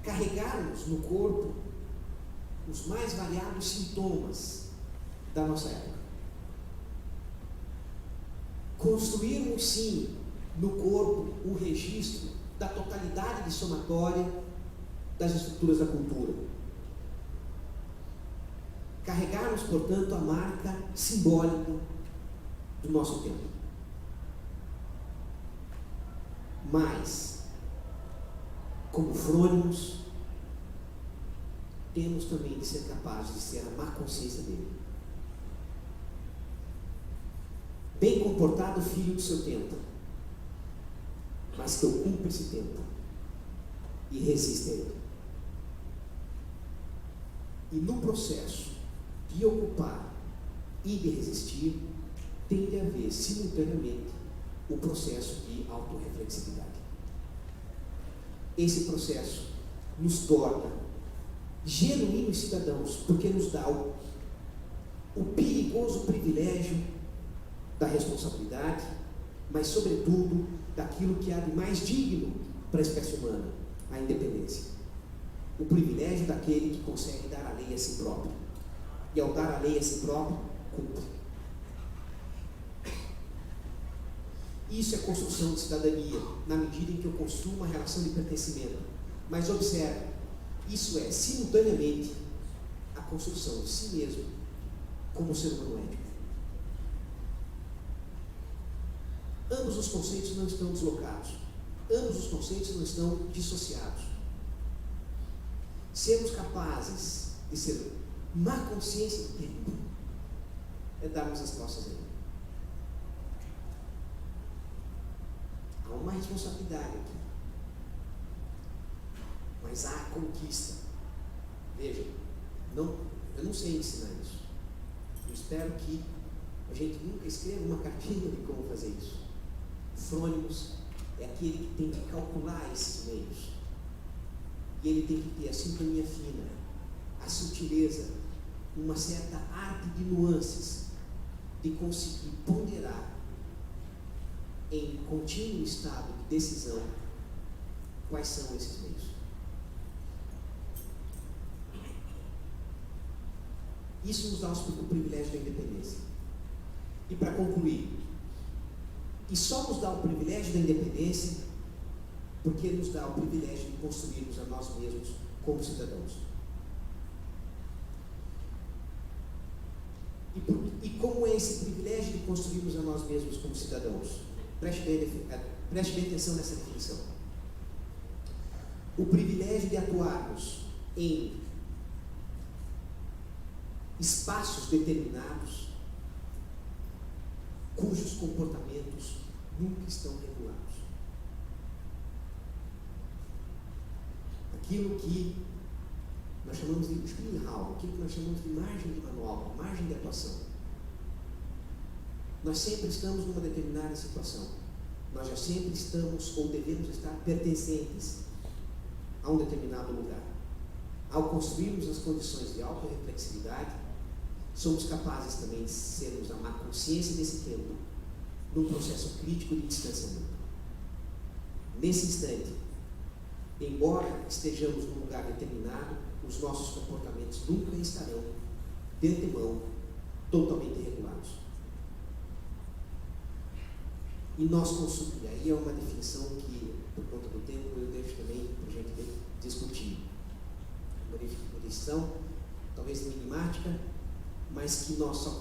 Carregarmos no corpo os mais variados sintomas da nossa época. Construirmos sim no corpo o registro da totalidade de somatória das estruturas da cultura. Carregarmos, portanto, a marca simbólica do nosso tempo. Mas, como Frônimos, temos também de ser capazes de ser a má consciência dele. Bem comportado filho do seu tempo, mas que ocupa esse tempo e resiste a ele. E no processo de ocupar e de resistir, tem de haver simultaneamente o processo de autorreflexividade. Esse processo nos torna genuínos cidadãos, porque nos dá o perigoso privilégio da responsabilidade, mas sobretudo daquilo que há de mais digno para a espécie humana, a independência. O privilégio daquele que consegue dar a lei a si próprio. E ao dar a lei a si próprio, cumpre. Isso é construção de cidadania, na medida em que eu construo uma relação de pertencimento. Mas observe, isso é simultaneamente a construção de si mesmo como ser humano ético. Ambos os conceitos não estão deslocados. Ambos os conceitos não estão dissociados. Sermos capazes de ser má consciência do tempo é darmos as costas a ele. Há uma responsabilidade aqui. Mas há conquista. Veja, eu não sei ensinar isso. Eu espero que a gente nunca escreva uma cartilha de como fazer isso. O frônimos é aquele que tem que calcular esses meios. E ele tem que ter a sintonia fina, a sutileza, uma certa arte de nuances, de conseguir ponderar em contínuo estado de decisão quais são esses meios. Isso nos dá o privilégio da independência. E para concluir, e só nos dá o privilégio da independência porque nos dá o privilégio de construirmos a nós mesmos como cidadãos. E como é esse privilégio de construirmos a nós mesmos como cidadãos? Preste bem atenção nessa definição. O privilégio de atuarmos em espaços determinados cujos comportamentos nunca estão regulados. Aquilo que nós chamamos de Spielraum, aquilo que nós chamamos de margem de manobra, margem de atuação. Nós sempre estamos numa determinada situação. Nós já sempre estamos ou devemos estar pertencentes a um determinado lugar. Ao construirmos as condições de autorreflexividade, somos capazes também de sermos a má consciência desse tempo num processo crítico de distanciamento. Nesse instante, embora estejamos num lugar determinado, os nossos comportamentos nunca estarão, de antemão, totalmente regulados. E e aí é uma definição que, por conta do tempo, eu deixo também para a gente discutir. Uma definição, talvez enigmática, mas que nós só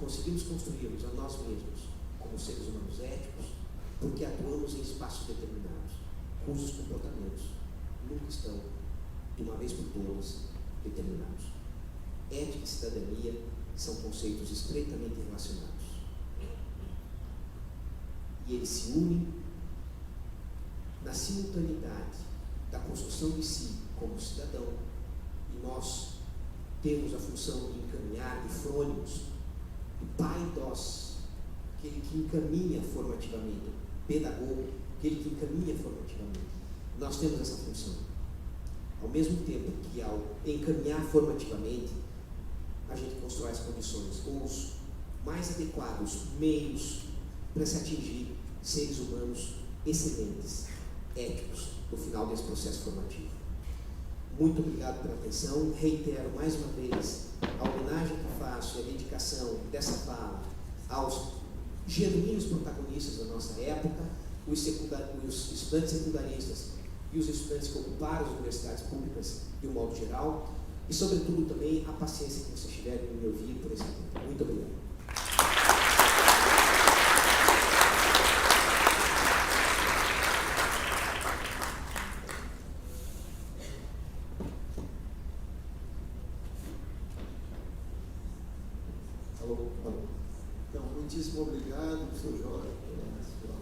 conseguimos construirmos a nós mesmos como seres humanos éticos porque atuamos em espaços determinados, cujos comportamentos nunca estão, de uma vez por todas, determinados. Ética e cidadania são conceitos estreitamente relacionados. E eles se unem na simultaneidade da construção de si como cidadão, e nós temos a função de encaminhar, de frônimos, o paidos, aquele que encaminha formativamente, pedagogo, aquele que encaminha formativamente. Nós temos essa função. Ao mesmo tempo que, ao encaminhar formativamente, a gente constrói as condições, ou os mais adequados meios para se atingir seres humanos excelentes, éticos, no final desse processo formativo. Muito obrigado pela atenção. Reitero mais uma vez a homenagem que faço e a dedicação dessa fala aos genuínos protagonistas da nossa época, os estudantes secundaristas e os estudantes que ocuparam as universidades públicas de um modo geral, e sobretudo também a paciência que vocês tiveram em me ouvir por esse tempo. Muito obrigado. Então, muitíssimo obrigado, professor Jorge, pela sua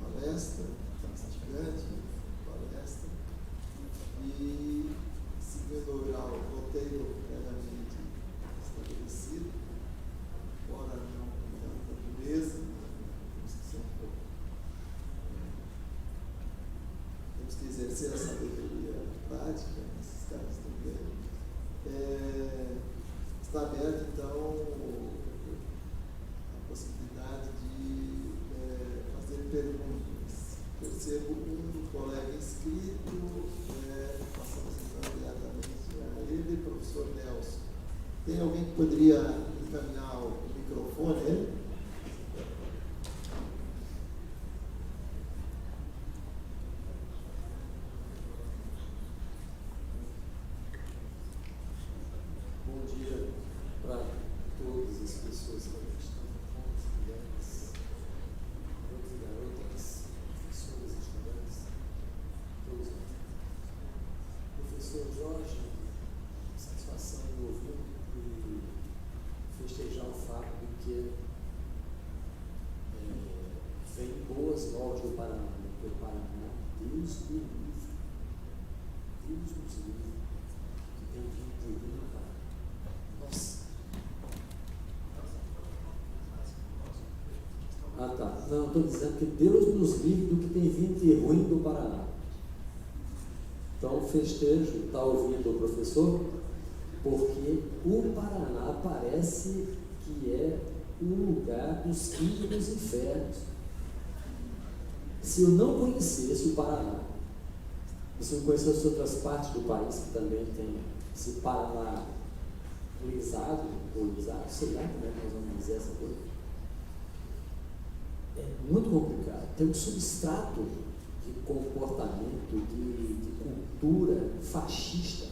palestra, fascinante palestra. E, seguindo o roteiro previamente estabelecido, embora não com tanta dureza, temos que ser um pouco. Temos que exercer a sabedoria prática nesses casos também. Está aberto, então, a possibilidade de fazer perguntas. Percebo um colega inscrito, passamos então diretamente a ele, professor Nelson. Tem alguém que poderia encaminhar o microfone a ele? Jorge, satisfação em ouvi-lo e festejar o fato de que Paraná, Deus me livre. Deus nos livre. Que tem vindo de ruim no Paraná. Nossa. Ah, tá. Não, estou dizendo que Deus nos livre do que tem vindo de ruim do Paraná. Então, festejo, está ouvindo o professor? Porque o Paraná parece que é o lugar dos quintos e dos infernos. Se eu não conhecesse o Paraná, e se eu conhecesse outras partes do país que também tem esse Paraná lisado, ou lisado, sei lá como é que nós vamos dizer essa coisa, é muito complicado. Tem um substrato de comportamento, de cultura fascista,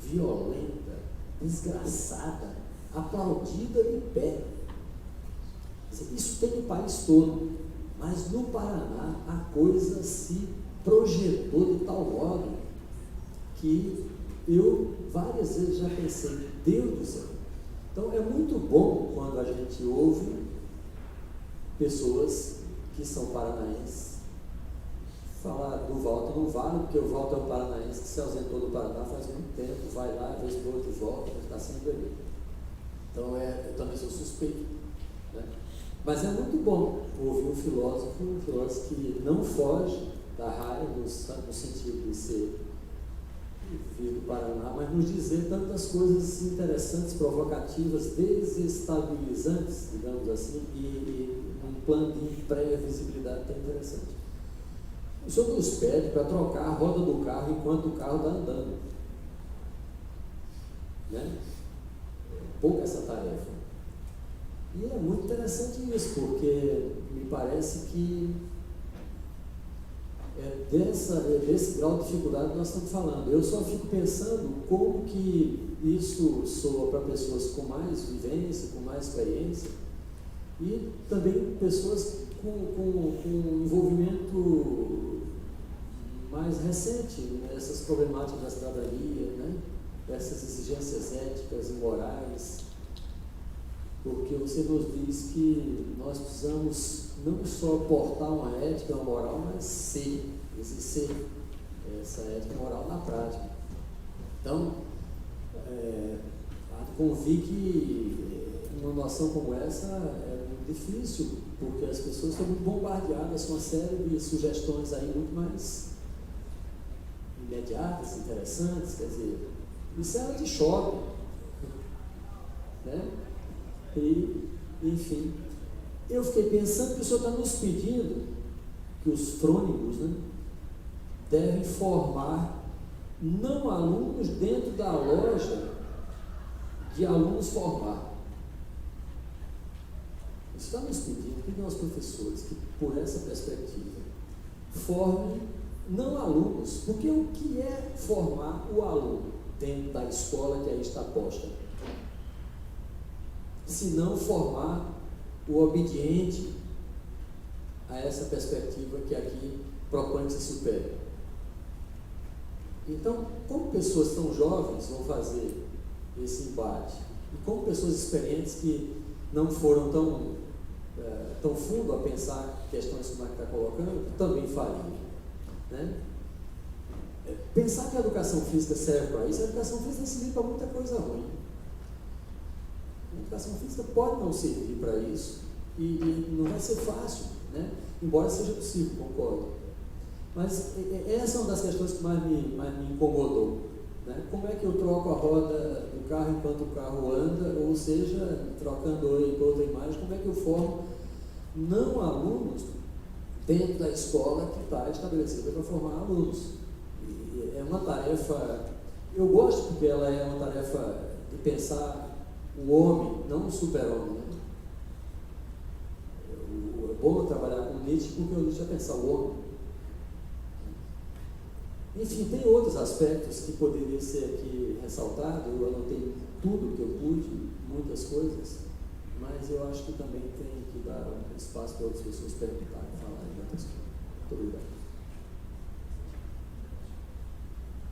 violenta, desgraçada, aplaudida de pé. Isso tem no país todo, mas no Paraná a coisa se projetou de tal modo que eu várias vezes já pensei, Deus do céu. Então é muito bom quando a gente ouve pessoas que são paranaenses falar do Walter. Não vale, porque o Walter é um paranaense que se ausentou do Paraná faz muito tempo, vai lá, vez por outro volta, mas está sempre ali. Então eu também sou suspeito, né? Mas é muito bom ouvir um filósofo que não foge da raia no sentido de ser vir do Paraná, mas nos dizer tantas coisas interessantes, provocativas, desestabilizantes, digamos assim, e um plano de pré-visibilidade tão interessante. O senhor nos pede para trocar a roda do carro enquanto o carro está andando, né? Pouca essa tarefa. E é muito interessante isso, porque me parece que desse grau de dificuldade que nós estamos falando. Eu só fico pensando como que isso soa para pessoas com mais vivência, com mais experiência, e também pessoas com envolvimento mais recente nessas problemáticas da cidadania, né? Essas exigências éticas e morais, porque você nos diz que nós precisamos não só portar uma ética, uma moral, mas exercer essa ética e moral na prática. Então, convir que uma noção como essa é muito difícil, porque as pessoas estão muito bombardeadas com uma série de sugestões aí muito mais imediatas, interessantes, quer dizer, isso é de choque, né? E, enfim, eu fiquei pensando que o senhor está nos pedindo que os frônimos, né, devem formar não alunos dentro da loja de alunos formar. Você está nos pedindo que nós, professores, que por essa perspectiva formem não alunos, porque o que é formar o aluno dentro da escola que aí está posta? Se não formar o obediente a essa perspectiva que aqui propõe que se supere. Então, como pessoas tão jovens vão fazer esse embate? E como pessoas experientes que não foram tão fundo a pensar questões como a que está colocando, também fariam, né? Pensar que a educação física serve para isso, a educação física serve para muita coisa ruim. A educação física pode não servir para isso e não vai ser fácil, né? Embora seja possível, concordo. Mas essa é uma das questões que mais me incomodou, né? Como é que eu troco a roda do carro enquanto o carro anda, ou seja, trocando outra imagem, como é que eu formo não alunos dentro da escola que está estabelecida para formar alunos? E é uma tarefa, eu gosto porque ela é uma tarefa de pensar o homem, não o super-homem, né? É bom trabalhar com Nietzsche porque o Nietzsche é pensar o homem. Enfim, tem outros aspectos que poderiam ser aqui ressaltados. Eu anotei tudo que eu pude, muitas coisas, mas eu acho que também tem que dar um espaço para outras pessoas perguntarem, falarem outras coisas. Muito obrigado.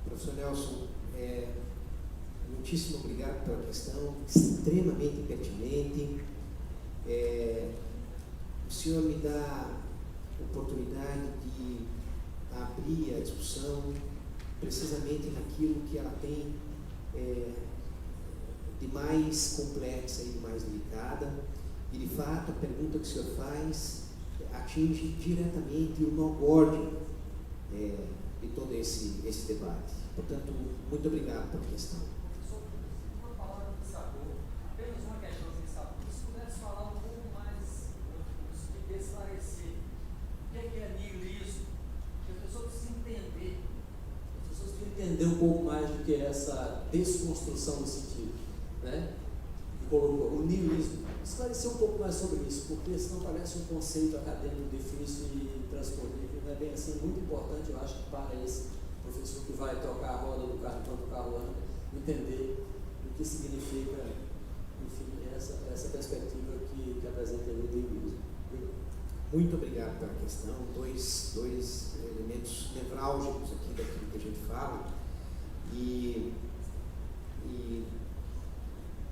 Professor Nelson, muitíssimo obrigado pela questão, extremamente pertinente. O senhor me dá oportunidade de sabedoria, a discussão, precisamente naquilo que ela tem de mais complexa e de mais delicada. E, de fato, a pergunta que o senhor faz atinge diretamente o nó górdio de todo esse debate. Portanto, muito obrigado pela questão. Uma palavra de sabor, apenas uma questão de sabor. Se pudesse falar um pouco mais, de esclarecer o que é niilismo, que as pessoas precisam entender. As pessoas precisam entender um pouco mais do que essa desconstrução do sentido, né? Colocou o niilismo. Esclarecer um pouco mais sobre isso, porque senão parece um conceito acadêmico difícil e transponível. Não é bem assim, muito importante, eu acho, que para esse professor que vai tocar a roda do carro enquanto o carro anda, entender o que significa, enfim, essa perspectiva que apresenta o niilismo. Muito obrigado pela questão. Dois elementos nevrálgicos aqui daquilo que a gente fala. E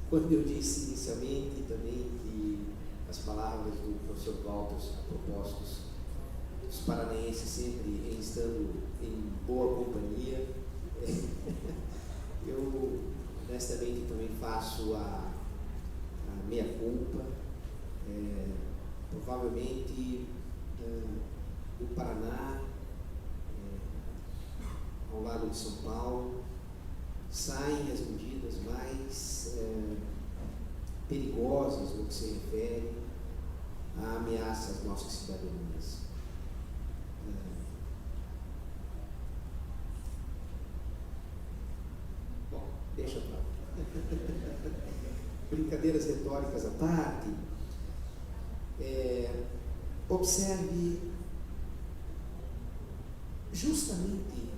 quando eu disse inicialmente também que as palavras do professor Walter, a propósito dos paranaenses sempre estando em boa companhia, eu honestamente também faço a meia-culpa. Provavelmente do Paraná, ao lado de São Paulo, saem as medidas mais perigosas no que se refere à ameaça às nossas cidadanias. Bom, deixa pra lá. Brincadeiras retóricas à parte, observe justamente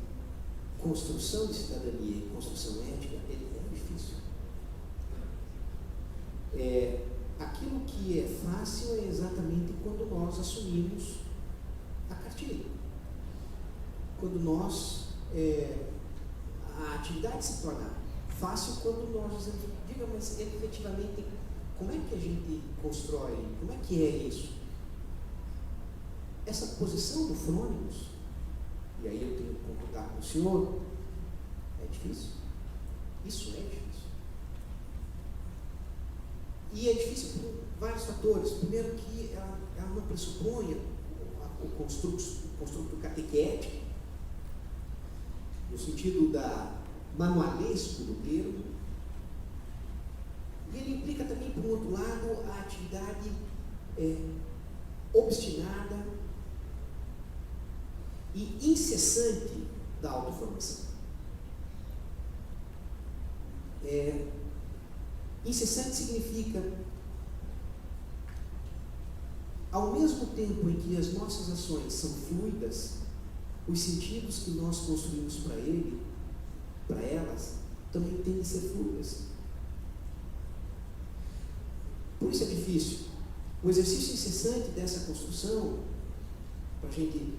construção de cidadania e construção ética é difícil. Aquilo que é fácil é exatamente quando nós assumimos a cartilha. Quando nós, a atividade se torna fácil quando nós dizemos, diga, mas efetivamente, como é que a gente constrói? Como é que é isso? Essa posição do Frônimos, e aí eu tenho que concordar com o senhor, é difícil. Isso é difícil. E é difícil por vários fatores. Primeiro que ela não pressupõe o construto catequético, no sentido manualesco do termo, e ele implica também, por outro lado, a atividade obstinada e incessante da autoformação. Incessante significa, ao mesmo tempo em que as nossas ações são fluidas, os sentidos que nós construímos para elas, também têm de ser fluidas. Por isso é difícil. O exercício incessante dessa construção, para a gente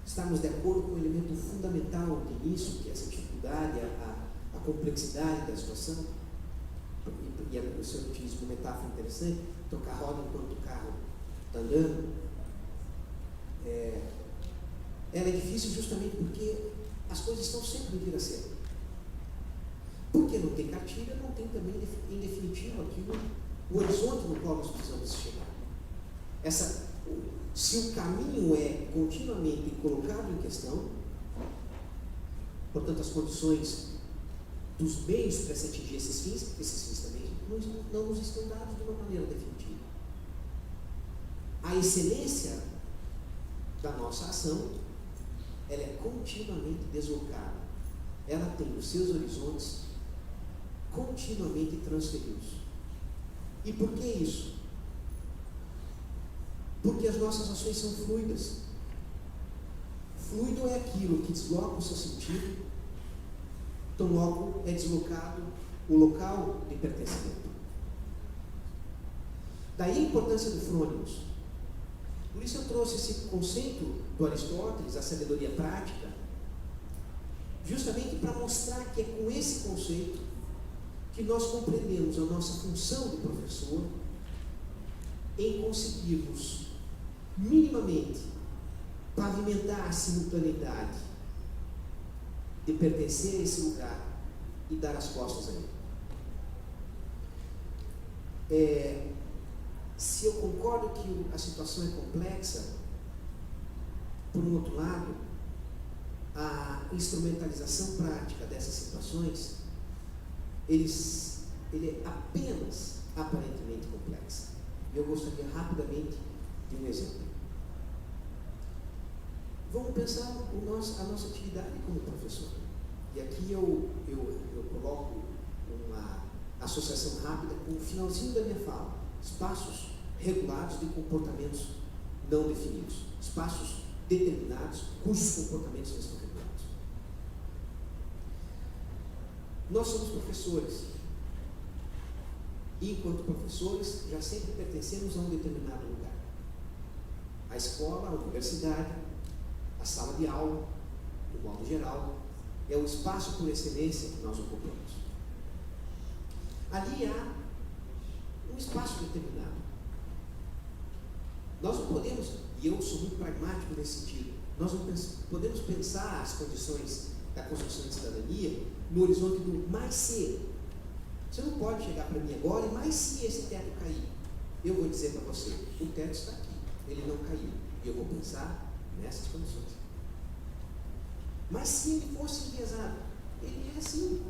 estarmos de acordo com o elemento fundamental de início, que é essa dificuldade, a complexidade da situação, e o senhor utiliza uma metáfora interessante, tocar roda enquanto o carro está andando, ela é difícil justamente porque as coisas estão sempre em vir a ser. Porque não tem cartilha, não tem também, em definitivo, o horizonte no qual nós precisamos chegar. Se o caminho é continuamente colocado em questão, portanto, as condições dos meios para se atingir esses fins também não nos estão dados de uma maneira definitiva. A excelência da nossa ação, ela é continuamente deslocada. Ela tem os seus horizontes continuamente transferidos. E por que isso? Porque as nossas ações são fluidas. Fluido é aquilo que desloca o seu sentido, tão logo é deslocado o local de pertencimento. Daí a importância do Frônimos. Por isso eu trouxe esse conceito do Aristóteles, a sabedoria prática, justamente para mostrar que é com esse conceito que nós compreendemos a nossa função de professor em conseguirmos minimamente pavimentar a simultaneidade de pertencer a esse lugar e dar as costas a ele. Se eu concordo que a situação é complexa, por um outro lado, a instrumentalização prática dessas situações, ele é apenas aparentemente complexa. Eu gostaria rapidamente de um exemplo. Vamos pensar a nossa atividade como professor. E aqui eu coloco uma associação rápida com o finalzinho da minha fala. Espaços regulados de comportamentos não definidos. Espaços determinados cujos comportamentos não estão regulados. Nós somos professores. E, enquanto professores, já sempre pertencemos a um determinado lugar. A escola, a universidade, a sala de aula, de modo geral, é o espaço por excelência que nós ocupamos. Ali há um espaço determinado. Nós não podemos, e eu sou muito pragmático nesse sentido, nós não podemos pensar as condições da construção de cidadania no horizonte do mais se. Você não pode chegar para mim agora e mais se esse teto cair. Eu vou dizer para você, o teto está aqui, ele não caiu. E eu vou pensar nessas condições. Mas se ele fosse enviesado, ele é assim.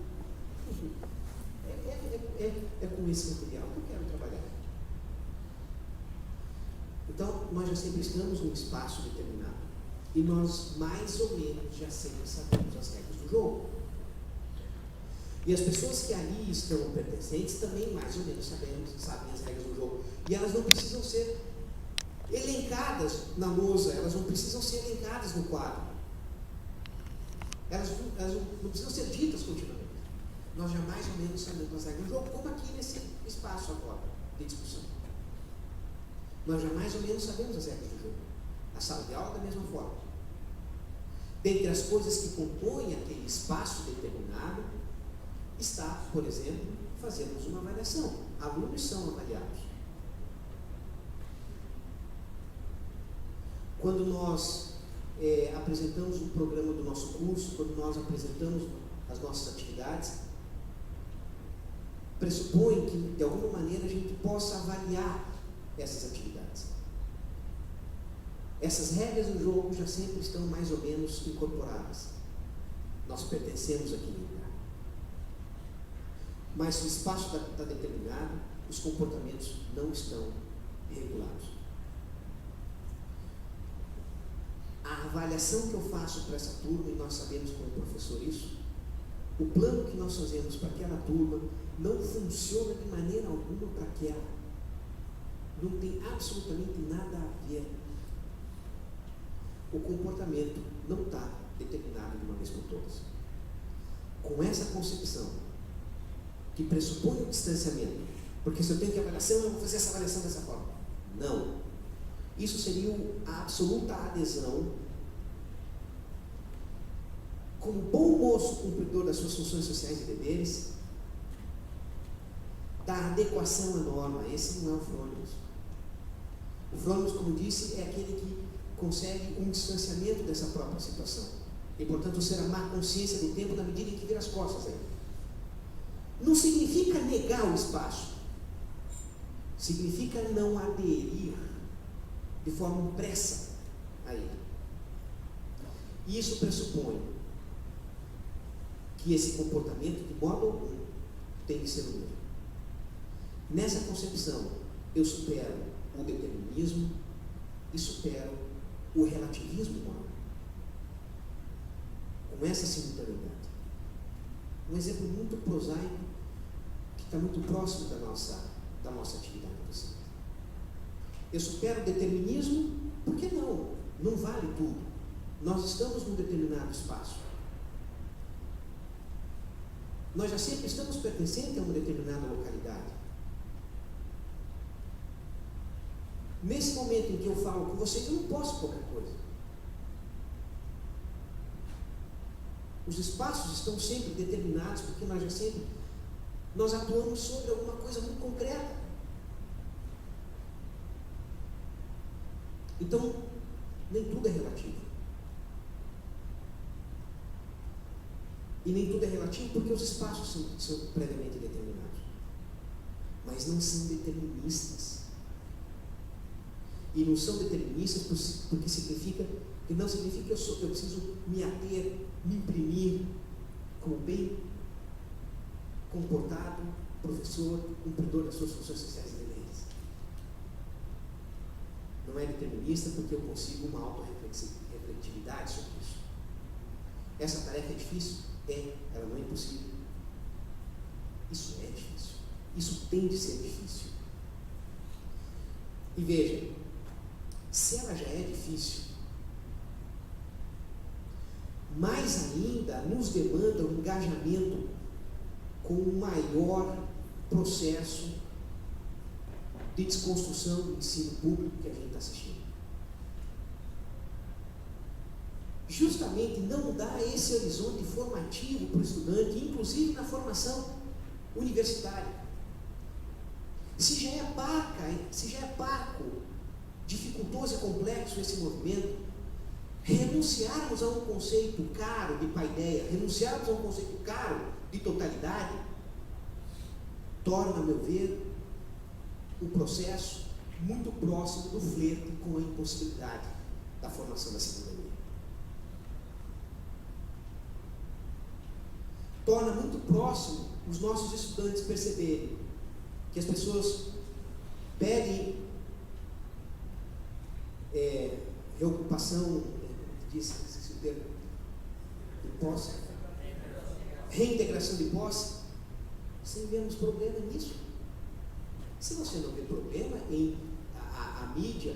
É com esse material que eu quero trabalhar. Então, nós já sempre estamos num espaço determinado. E nós, mais ou menos, já sempre sabemos as regras do jogo. E as pessoas que ali estão pertencentes também, mais ou menos, sabem as regras do jogo. E elas não precisam ser elencadas na lousa, elas não precisam ser elencadas no quadro. Elas não precisam ser ditas continuamente. Nós já mais ou menos sabemos as regras do jogo, como aqui nesse espaço agora de discussão. Nós já mais ou menos sabemos as regras do jogo. A sala de aula da mesma forma. Dentre as coisas que compõem aquele espaço determinado, está, por exemplo, fazermos uma avaliação. Alunos são avaliados. Quando nós apresentamos o programa do nosso curso, quando nós apresentamos as nossas atividades, pressupõe que, de alguma maneira, a gente possa avaliar essas atividades. Essas regras do jogo já sempre estão mais ou menos incorporadas. Nós pertencemos àquele lugar. Mas se o espaço está determinado, os comportamentos não estão regulados. A avaliação que eu faço para essa turma, e nós sabemos como professor isso, o plano que nós fazemos para aquela turma não funciona de maneira alguma para aquela. Não tem absolutamente nada a ver. O comportamento não está determinado de uma vez por todas. Com essa concepção, que pressupõe o distanciamento, porque se eu tenho que avaliação, eu vou fazer essa avaliação dessa forma. Não. Isso seria a absoluta adesão, como bom moço cumpridor das suas funções sociais e deveres, da adequação à norma. Esse não é o Frônius. O Frônius, como disse, é aquele que consegue um distanciamento dessa própria situação. E, portanto, ser a má consciência do tempo na medida em que vira as costas a ele. Não significa negar o espaço. Significa não aderir de forma impressa a ele. E isso pressupõe que esse comportamento, de modo algum, tem que ser o mesmo. Nessa concepção, eu supero o determinismo e supero o relativismo humano. Com essa simultaneidade. Um exemplo muito prosaico, que está muito próximo da nossa atividade docente. Eu supero o determinismo, por que não? Não vale tudo. Nós estamos num determinado espaço. Nós já sempre estamos pertencentes a uma determinada localidade. Nesse momento em que eu falo com vocês, eu não posso qualquer coisa. Os espaços estão sempre determinados, porque nós atuamos sobre alguma coisa muito concreta. Então, nem tudo é relativo. E nem tudo é relativo porque os espaços são previamente determinados. Mas não são deterministas. E não são deterministas porque significa que não significa que eu preciso me ater, me imprimir como bem comportado, professor, cumpridor das suas funções sociais e deveres. Não é determinista porque eu consigo uma autorrefletividade sobre isso. Essa tarefa é difícil? É, ela não é impossível. Isso é difícil. Isso tem de ser difícil. E veja, se ela já é difícil, mais ainda nos demanda um engajamento com um maior processo de desconstrução do ensino público que a gente está assistindo. Justamente não dá esse horizonte formativo para o estudante, inclusive na formação universitária. Se já é parco, dificultoso e complexo esse movimento, renunciarmos a um conceito caro de paideia, renunciarmos a um conceito caro de totalidade, torna, a meu ver, o processo muito próximo do flerte com a impossibilidade da formação da cidadania. Torna muito próximo os nossos estudantes perceberem que as pessoas pedem reocupação, esqueci o termo, de posse, reintegração de posse, sem vermos problema nisso. Se você não vê problema em a mídia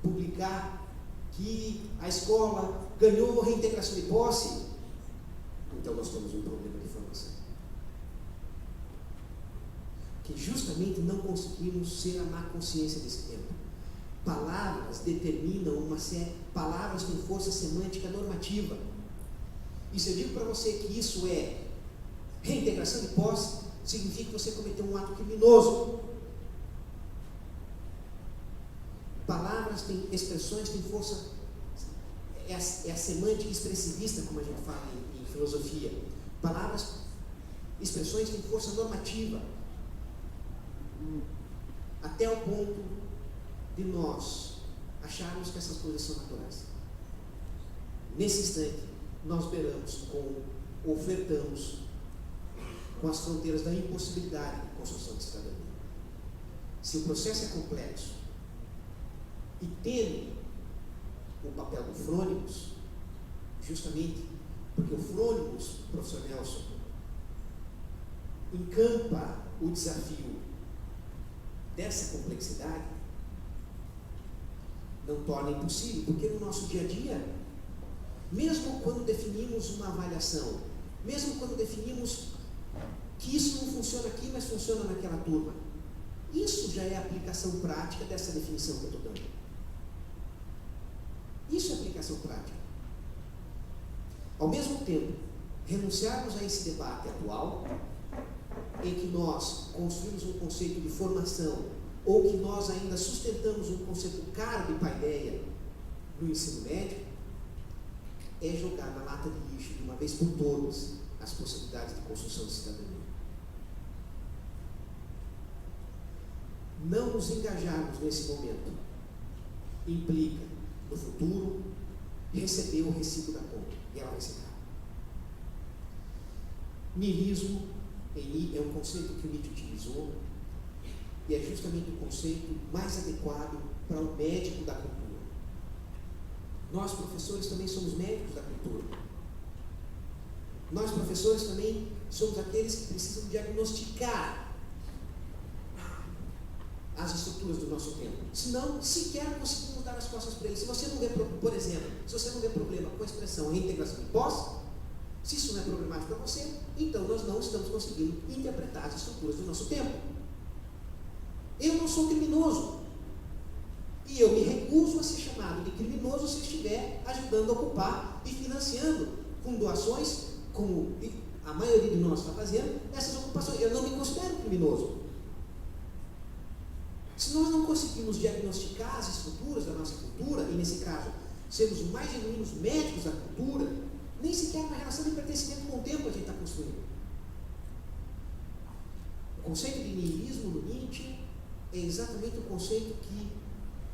publicar que a escola ganhou reintegração de posse, então nós temos um problema de formação. Que justamente não conseguimos ser a má consciência desse tempo. Palavras determinam uma série, palavras têm força semântica normativa. E se eu digo para você que isso é reintegração de posse, significa que você cometeu um ato criminoso. Palavras têm expressões, têm força, é a semântica expressivista, como a gente fala em filosofia. Palavras, expressões têm força normativa. Até o ponto de nós acharmos que essas coisas são naturais. Nesse instante, nós ofertamos com as fronteiras da impossibilidade de construção de cidadania. Se o processo é complexo e tem o papel do frônimos, justamente porque o frônimos, professor Nelson, encampa o desafio dessa complexidade, não torna impossível, porque no nosso dia a dia, mesmo quando definimos uma avaliação, mesmo quando definimos que isso não funciona aqui, mas funciona naquela turma, isso já é a aplicação prática dessa definição que eu estou dando. Isso é aplicação prática. Ao mesmo tempo, renunciarmos a esse debate atual, em que nós construímos um conceito de formação, ou que nós ainda sustentamos um conceito caro de paideia no ensino médio, é jogar na lata de lixo, de uma vez por todas, as possibilidades de construção de cidadania. Não nos engajarmos nesse momento implica, no futuro, receber o recibo da conta, e ela vai ser cara. Niilismo é um conceito que o Nietzsche utilizou, e é justamente o conceito mais adequado para o médico da cultura. Nós, professores, também somos médicos da cultura. Nós, professores, também somos aqueles que precisam diagnosticar as estruturas do nosso tempo. Senão, sequer conseguimos dar as costas para eles. Se você não vê, por exemplo, se você não vê problema com a expressão reintegração de posse, se isso não é problemático para você, então nós não estamos conseguindo interpretar as estruturas do nosso tempo. Eu não sou criminoso. E eu me recuso a ser chamado de criminoso se estiver ajudando a ocupar e financiando com doações, como a maioria de nós está fazendo, essas ocupações. Eu não me considero criminoso. Se nós não conseguimos diagnosticar as estruturas da nossa cultura, e nesse caso, sermos os mais genuínos médicos da cultura, nem sequer uma relação de pertencimento com o tempo a gente está construindo. O conceito de niilismo no Nietzsche é exatamente o conceito que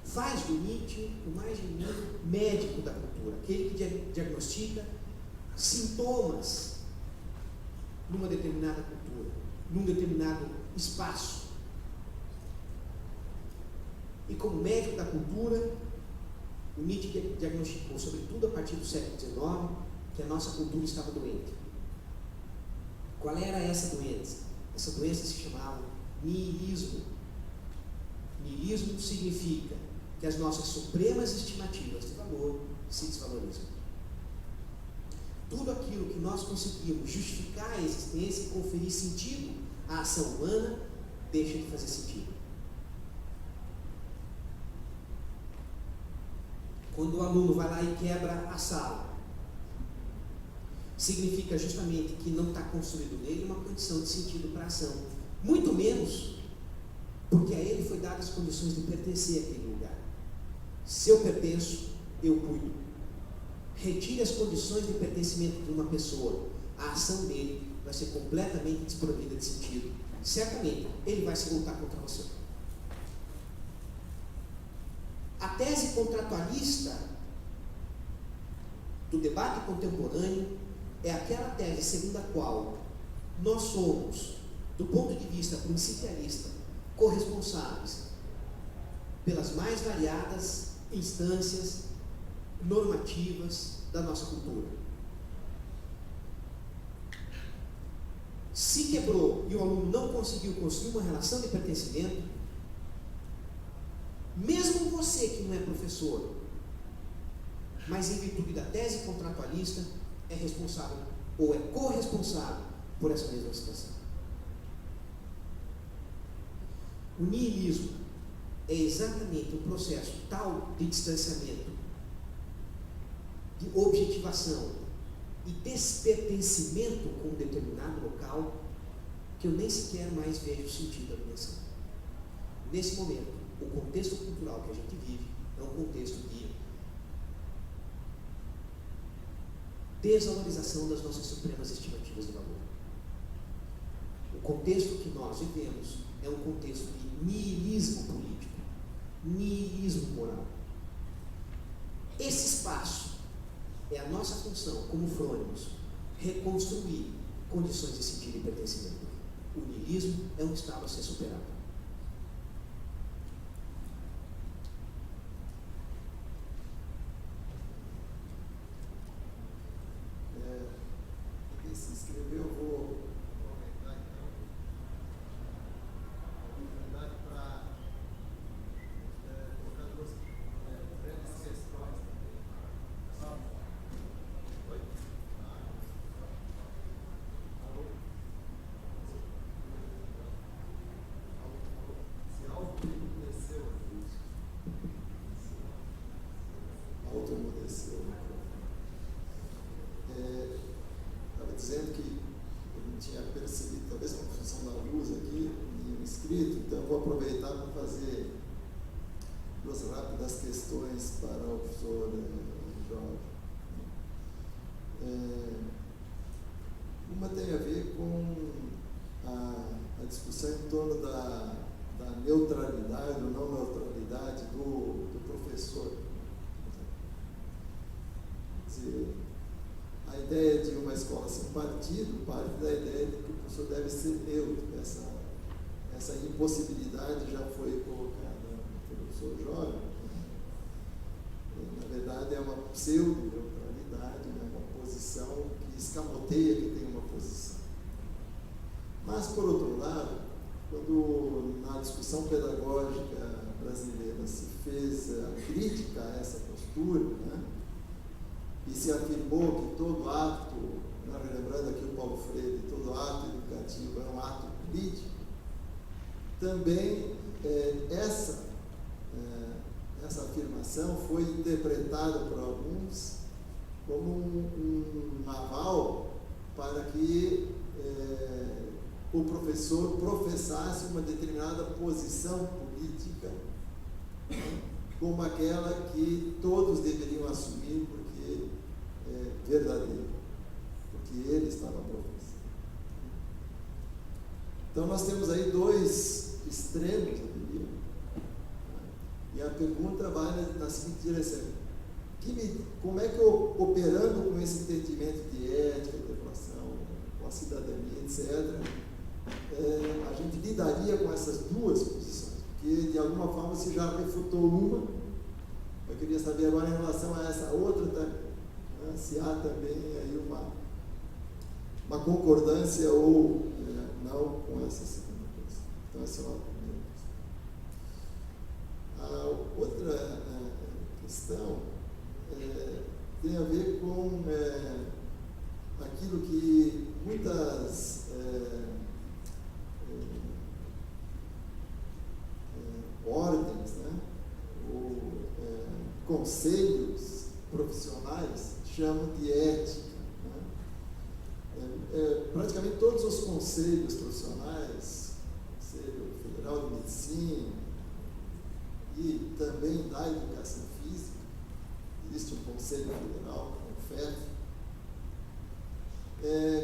faz do Nietzsche o mais genuíno médico da cultura, aquele que diagnostica sintomas numa determinada cultura, num determinado espaço. E como médico da cultura, o Nietzsche diagnosticou, sobretudo a partir do século XIX, que a nossa cultura estava doente. Qual era essa doença? Essa doença se chamava niilismo. Niilismo significa que as nossas supremas estimativas de valor se desvalorizam. Tudo aquilo que nós conseguimos justificar a existência e conferir sentido à ação humana, deixa de fazer sentido. Quando o aluno vai lá e quebra a sala, significa justamente que não está construído nele uma condição de sentido para a ação. Muito menos porque a ele foi dadas as condições de pertencer àquele lugar. Se eu pertenço, eu cuido. Retire as condições de pertencimento de uma pessoa, a ação dele vai ser completamente desprovida de sentido. Certamente, ele vai se voltar contra você. A tese contratualista do debate contemporâneo é aquela tese segundo a qual nós somos, do ponto de vista principialista, corresponsáveis pelas mais variadas instâncias normativas da nossa cultura. Se quebrou e o aluno não conseguiu construir uma relação de pertencimento, mesmo você que não é professor, mas em virtude da tese contratualista, é responsável ou é corresponsável por essa mesma situação. O niilismo é exatamente um processo tal de distanciamento, de objetivação e despertencimento com um determinado local, que eu nem sequer mais vejo sentido da minha ação. Nesse momento, o contexto cultural que a gente vive é um contexto de desvalorização das nossas supremas estimativas de valor. O contexto que nós vivemos é um contexto de niilismo político, niilismo moral. Esse espaço é a nossa função, como frônimos, reconstruir condições de sentido e pertencimento. O niilismo é um estado a ser superado. Quem se inscreveu, eu vou aproveitar então a oportunidade para colocar duas breves questões também. Oi? Alô? Se auto-emudeceu, auto-emudeceu. Estava dizendo que eu não tinha percebido, talvez uma função da luz aqui no escrito, então eu vou aproveitar para fazer duas rápidas questões para o professor Jorge. Uma tem a ver com a discussão em torno da neutralidade ou não neutralidade do professor. Quer dizer, a ideia de uma escola sem partido parte da ideia de que o professor deve ser neutro. Essa impossibilidade já foi colocada pelo professor Jorge. Na verdade, é uma pseudo-neutralidade, né? Uma posição que escamoteia que tem uma posição. Mas, por outro lado, quando na discussão pedagógica brasileira se fez a crítica a essa postura, né? E se afirmou que todo ato, lembrando aqui o Paulo Freire, todo ato educativo é um ato político, também essa afirmação foi interpretada por alguns como um aval para que o professor professasse uma determinada posição política, né, como aquela que todos deveriam assumir porque é verdadeira. Então nós temos aí dois extremos, eu diria. E a pergunta vai na seguinte direção: como é que eu, operando com esse entendimento de ética, de educação, com a cidadania, etc., a gente lidaria com essas duas posições? Porque de alguma forma você já refutou uma. Eu queria saber agora em relação a essa outra, né, se há também aí uma concordância ou não com essa segunda coisa. Então essa é uma primeira questão. A outra questão tem a ver com aquilo que muitas ordens, né, ou conselhos profissionais chamam de ética. Né? Praticamente todos os conselhos profissionais, Conselho Federal de Medicina e também da Educação Física, existe um Conselho Federal, o FEF,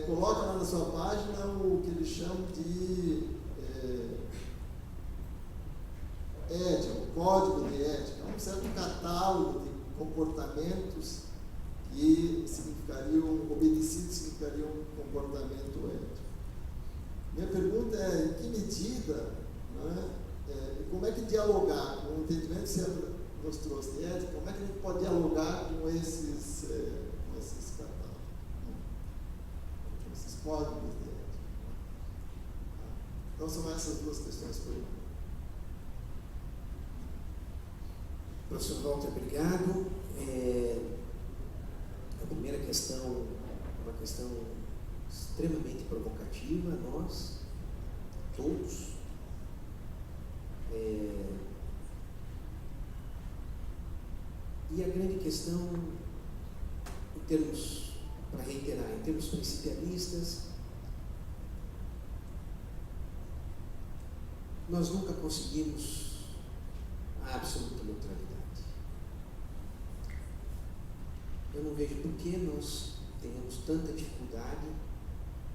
coloca lá na sua página o que eles chamam de ética, o código de ética, um certo catálogo de comportamentos que significariam, obedecidos significariam um comportamento ético. Minha pergunta é: em que medida, né, como é que dialogar com o entendimento que você nos trouxe de ética, como é que a gente pode dialogar com esses catálogos, né, com esses códigos de ética? Então são essas duas questões por enquanto. Professor Walter, obrigado. A primeira questão é uma questão extremamente provocativa a nós, todos. E a grande questão, em termos, para reiterar, em termos principialistas, nós nunca conseguimos a absoluta neutralidade. Eu não vejo por que nós tenhamos tanta dificuldade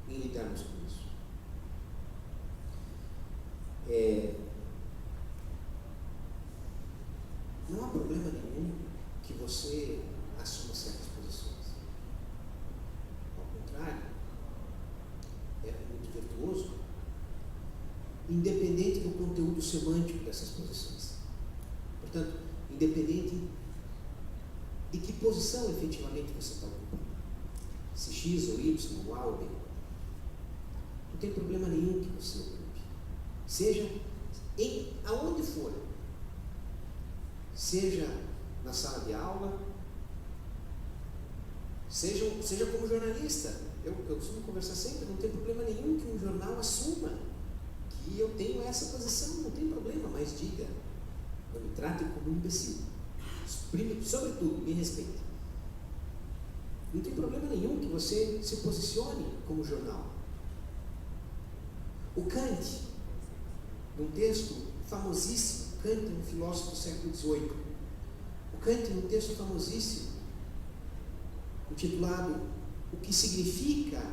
em lidarmos com isso. Não há problema nenhum que você assuma certas posições. Ao contrário, é muito virtuoso, independente do conteúdo semântico dessas posições. Portanto, independente de que posição efetivamente você está ocupando, se X ou Y, ou A ou B, não tem problema nenhum que você ocupe, seja aonde for, seja na sala de aula, seja como jornalista. Eu costumo conversar sempre, não tem problema nenhum que um jornal assuma que eu tenho essa posição, não tem problema, mas diga, não me trate como um imbecil. Sobretudo, me respeite. Não tem problema nenhum que você se posicione como jornal. O Kant, num texto famosíssimo, Kant, um filósofo do século XVIII, o Kant, num texto famosíssimo, intitulado O que significa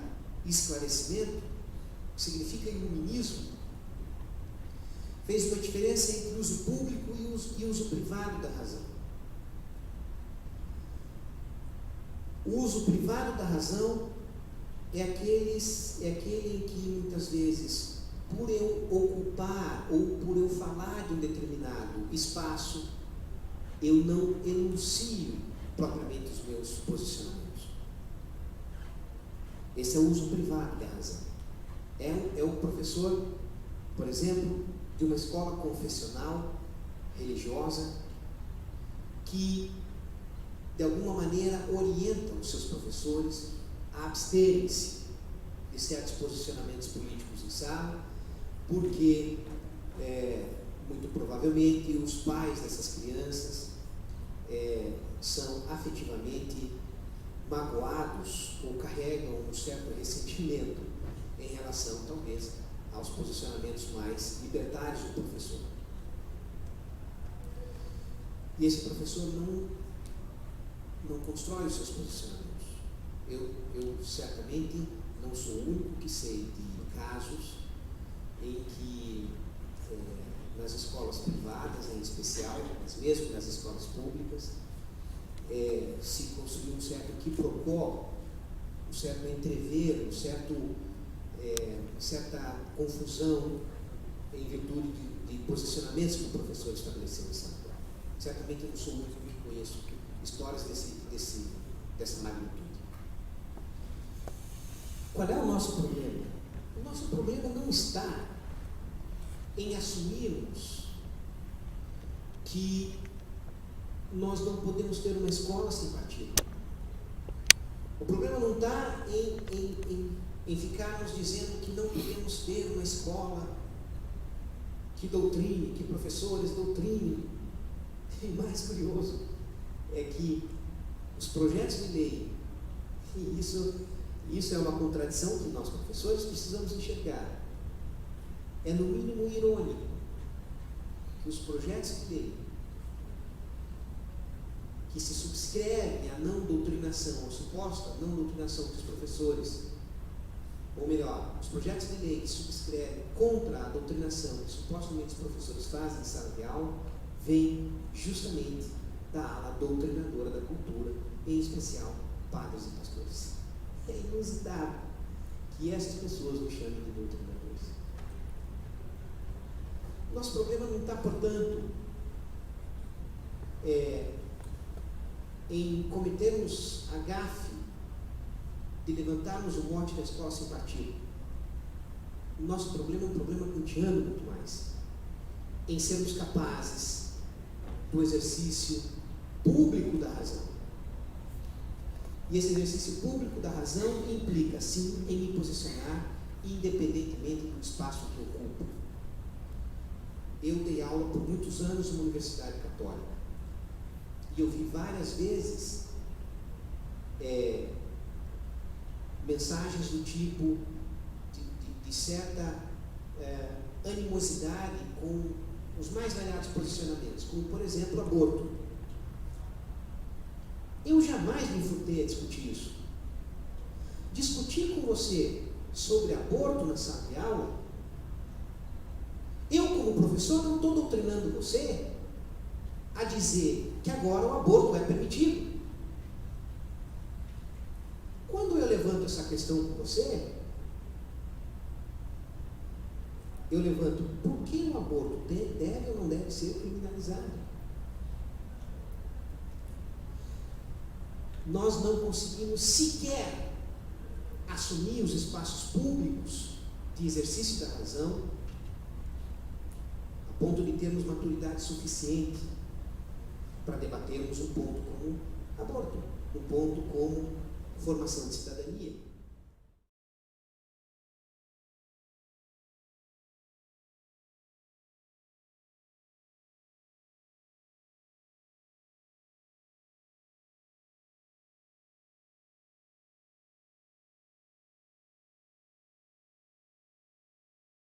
esclarecimento, o que significa iluminismo, fez uma diferença entre o uso público e o uso privado da razão. O uso privado da razão é aquele em que muitas vezes, por eu ocupar ou por eu falar de um determinado espaço, eu não enuncio propriamente os meus posicionamentos. Esse é o uso privado da razão. É o professor, por exemplo, de uma escola confessional, religiosa, que de alguma maneira orienta os seus professores a absterem-se de certos posicionamentos políticos em sala, porque muito provavelmente os pais dessas crianças são afetivamente magoados ou carregam um certo ressentimento em relação, talvez, aos posicionamentos mais libertários do professor. E esse professor não constrói os seus posicionamentos. Eu certamente não sou o único que sei de casos em que nas escolas privadas em especial, mas mesmo nas escolas públicas, se construiu um certo quiprocó, um certo entrever, certa confusão em virtude de posicionamentos que o professor estabeleceu em São Paulo. Certamente eu não sou muito que conheço histórias dessa magnitude. Qual é o nosso problema? O nosso problema não está em assumirmos que nós não podemos ter uma escola sem partido. O problema não está em ficarmos dizendo que não podemos ter uma escola que doutrine, que professores doutrinem. E o mais curioso é que os projetos de lei, e isso é uma contradição que nós professores precisamos enxergar. É no mínimo irônico que os projetos de lei que se subscrevem à não doutrinação, ou suposta não doutrinação dos professores, ou melhor, os projetos de lei que se subscrevem contra a doutrinação que supostamente os professores fazem em sala de aula, vêm justamente da ala doutrinadora da cultura, em especial padres e pastores. É inusitado que essas pessoas nos chamem de doutrinadores. Nosso problema não está, portanto, em cometermos a gafe de levantarmos o mote da escola sem partido. O nosso problema é um problema kantiano muito mais. Em sermos capazes do exercício público da razão. E esse exercício público da razão implica, sim, em me posicionar independentemente do espaço que ocupo. Eu dei aula por muitos anos numa universidade católica. E eu vi várias vezes mensagens do tipo de certa animosidade com os mais variados posicionamentos, como, por exemplo, aborto. Eu jamais me furtei a discutir isso. Discutir com você sobre aborto na sala de aula, eu, como professor, não estou doutrinando você a dizer que agora o aborto é permitido. Quando eu levanto essa questão com você, eu levanto por que o aborto deve ou não deve ser criminalizado. Nós não conseguimos sequer assumir os espaços públicos de exercício da razão a ponto de termos maturidade suficiente para debatermos um ponto como aborto, um ponto como formação de cidadania.